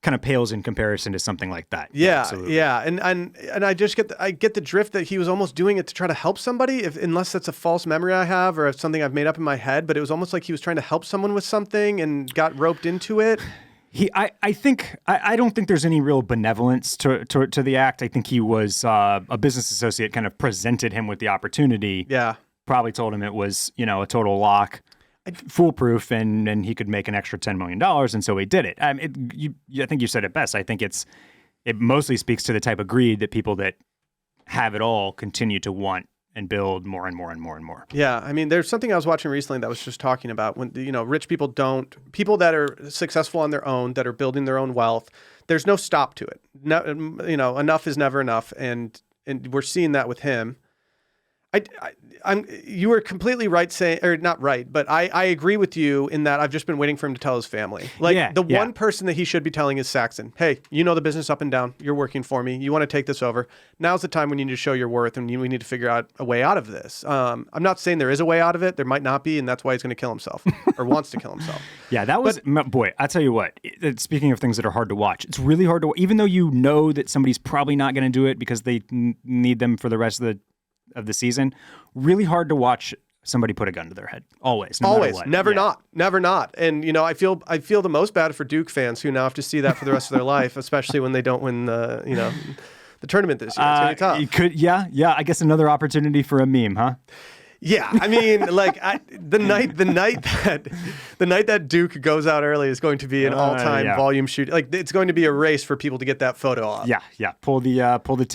kind of pales in comparison to something like that. Yeah, absolutely. Yeah, and I just get the drift that he was almost doing it to try to help somebody, unless that's a false memory I have or something I've made up in my head. But it was almost like he was trying to help someone with something and got roped into it. I don't think there's any real benevolence to the act. I think he was a business associate kind of presented him with the opportunity. Yeah, probably told him it was a total lock. Foolproof, and he could make an extra $10 million, and so he did it. I think you said it best. I think it mostly speaks to the type of greed that people that have it all continue to want and build more and more and more and more. Yeah, I mean, there's something I was watching recently that was just talking about when rich people that are successful on their own, that are building their own wealth. There's no stop to it. No, enough is never enough, and we're seeing that with him. You were completely right saying, or not right, but I agree with you in that I've just been waiting for him to tell his family. One person that he should be telling is Saxon. Hey, you know the business up and down. You're working for me. You want to take this over. Now's the time when you need to show your worth and we need to figure out a way out of this. I'm not saying there is a way out of it. There might not be, and that's why he's going to kill himself or wants to kill himself. Yeah, that was, boy, I tell you what, speaking of things that are hard to watch, it's really hard to, even though you know that somebody's probably not going to do it because they need them for the rest of the season, really hard to watch somebody put a gun to their head. Always, never not. And I feel the most bad for Duke fans who now have to see that for the rest of their life, especially when they don't win the tournament this year. It's gonna be tough. You could, yeah. I guess another opportunity for a meme, huh? Yeah, I mean, the night that Duke goes out early is going to be an all-time volume shoot. Like, it's going to be a race for people to get that photo off. Yeah. Pull the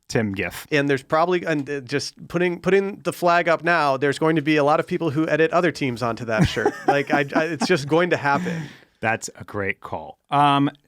Tim gif. And there's probably, just putting the flag up now, there's going to be a lot of people who edit other teams onto that shirt. It's just going to happen. That's a great call.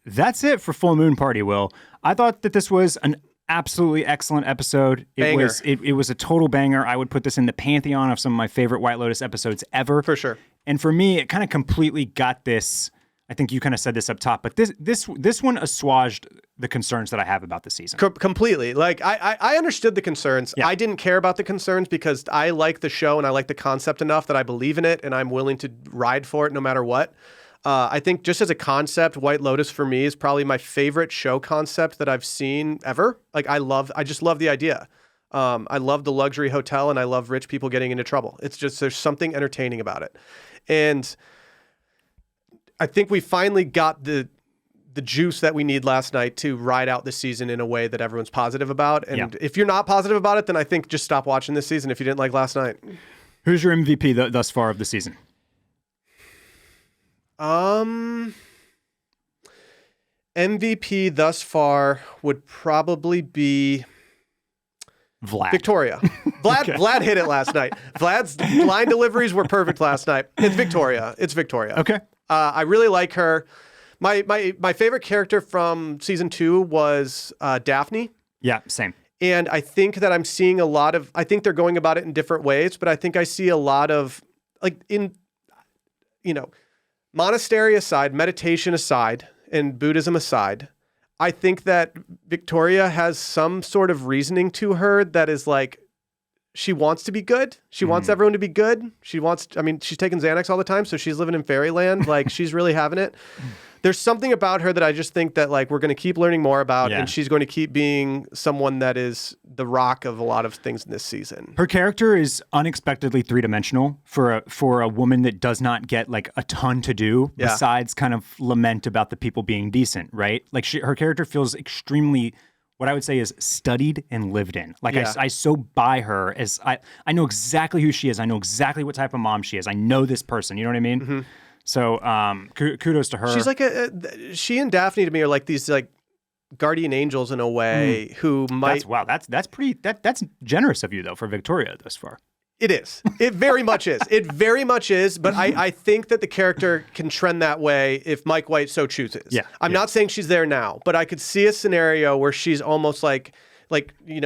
That's it for Full Moon Party, Will. I thought that this was an absolutely excellent episode. It was a total banger. I would put this in the pantheon of some of my favorite White Lotus episodes ever. For sure. And for me, it kind of completely got this. I think you kind of said this up top, but this one assuaged the concerns that I have about the season. Completely. Like I understood the concerns. Yeah. I didn't care about the concerns because I like the show and I like the concept enough that I believe in it and I'm willing to ride for it no matter what. I think just as a concept, White Lotus for me is probably my favorite show concept that I've seen ever. Like I just love the idea. I love the luxury hotel and I love rich people getting into trouble. It's just, there's something entertaining about it. And I think we finally got the juice that we need last night to ride out this season in a way that everyone's positive about. And if you're not positive about it, then I think just stop watching this season if you didn't like last night. Who's your MVP thus far of the season? MVP thus far would probably be Vlad. Victoria. Vlad hit it last night. Vlad's line deliveries were perfect last night. It's Victoria. Okay. I really like her. My favorite character from season 2 was Daphne. Yeah, same. And I think that I'm seeing a lot of, I think they're going about it in different ways, but I think I see a lot of, like, monastery aside, meditation aside, and Buddhism aside, I think that Victoria has some sort of reasoning to her that is like, she wants to be good. She wants everyone to be good. She's taking Xanax all the time, so she's living in fairyland. Like, she's really having it. There's something about her that I just think that, like, we're going to keep learning more about, and she's going to keep being someone that is the rock of a lot of things in this season. Her character is unexpectedly three-dimensional for a woman that does not get, like, a ton to do besides kind of lament about the people being decent, right? Like, her character feels extremely, what I would say is studied and lived in. Like, I so buy her as, I know exactly who she is. I know exactly what type of mom she is. I know this person. You know what I mean? Mm-hmm. So kudos to her. She's like she and Daphne to me are like these like guardian angels in a way who might. That's generous of you though for Victoria thus far. It is. It very much is. It very much is. But I think that the character can trend that way if Mike White so chooses. Yeah. I'm not saying she's there now, but I could see a scenario where she's almost like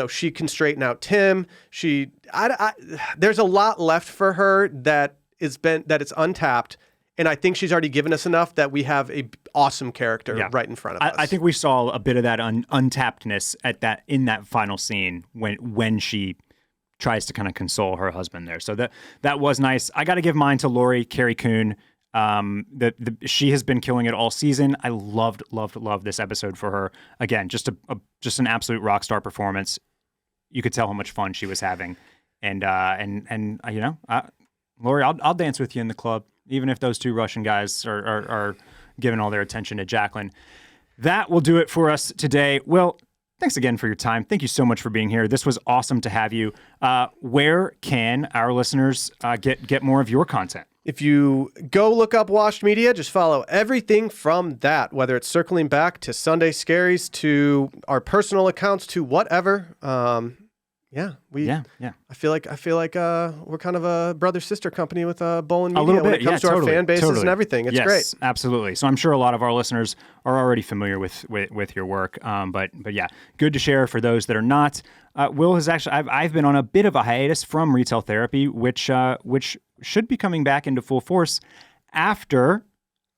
she can straighten out Tim. There's a lot left for her that it's untapped. And I think she's already given us enough that we have a awesome character right in front of us. I think we saw a bit of that untappedness in that final scene when she tries to kind of console her husband there. So that was nice. I got to give mine to Lori Carey Coon. She has been killing it all season. I loved this episode for her. Again, just an absolute rock star performance. You could tell how much fun she was having, and Lori, I'll dance with you in the club. Even if those two Russian guys are giving all their attention to Jacqueline. That will do it for us today. Will, thanks again for your time. Thank you so much for being here. This was awesome to have you. Where can our listeners get more of your content? If you go look up Washed Media, just follow everything from that, whether it's circling back to Sunday Scaries, to our personal accounts, to whatever. I feel like we're kind of a brother-sister company with Bolin Media when it comes to our fan bases and everything. It's great. Absolutely. So I'm sure a lot of our listeners are already familiar with your work. But yeah, good to share for those that are not. Will has actually, I've been on a bit of a hiatus from retail therapy, which should be coming back into full force after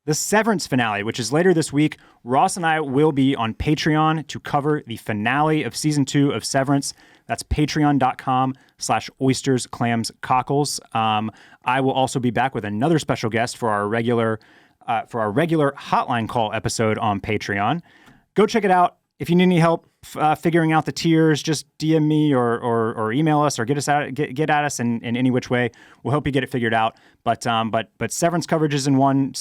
the Severance finale, which is later this week. Ross and I will be on Patreon to cover the finale of season 2 of Severance. That's patreon.com/oysters, clams, cockles. I will also be back with another special guest for our regular hotline call episode on Patreon. Go check it out. If you need any help figuring out the tiers, just DM me or email us or get at us in any which way. We'll help you get it figured out. But Severance coverage is in one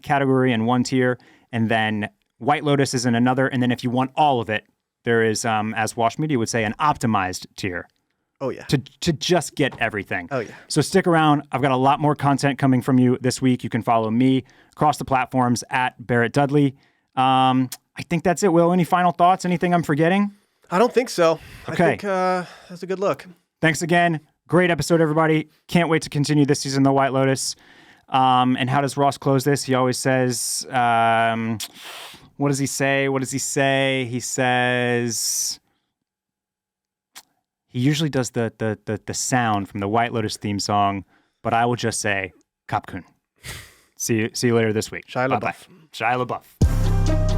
category and one tier, and then White Lotus is in another. And then if you want all of it, there is, as Wash Media would say, an optimized tier. Oh, yeah. To just get everything. Oh, yeah. So stick around. I've got a lot more content coming from you this week. You can follow me across the platforms at Barrett Dudley. I think that's it, Will. Any final thoughts? Anything I'm forgetting? I don't think so. Okay. I think that's a good look. Thanks again. Great episode, everybody. Can't wait to continue this season, The White Lotus. And how does Ross close this? He always says... what does he say? He says he usually does the sound from the White Lotus theme song, but I will just say Kapkun. See you later this week. Shia Bye-bye. LaBeouf. Shia LaBeouf.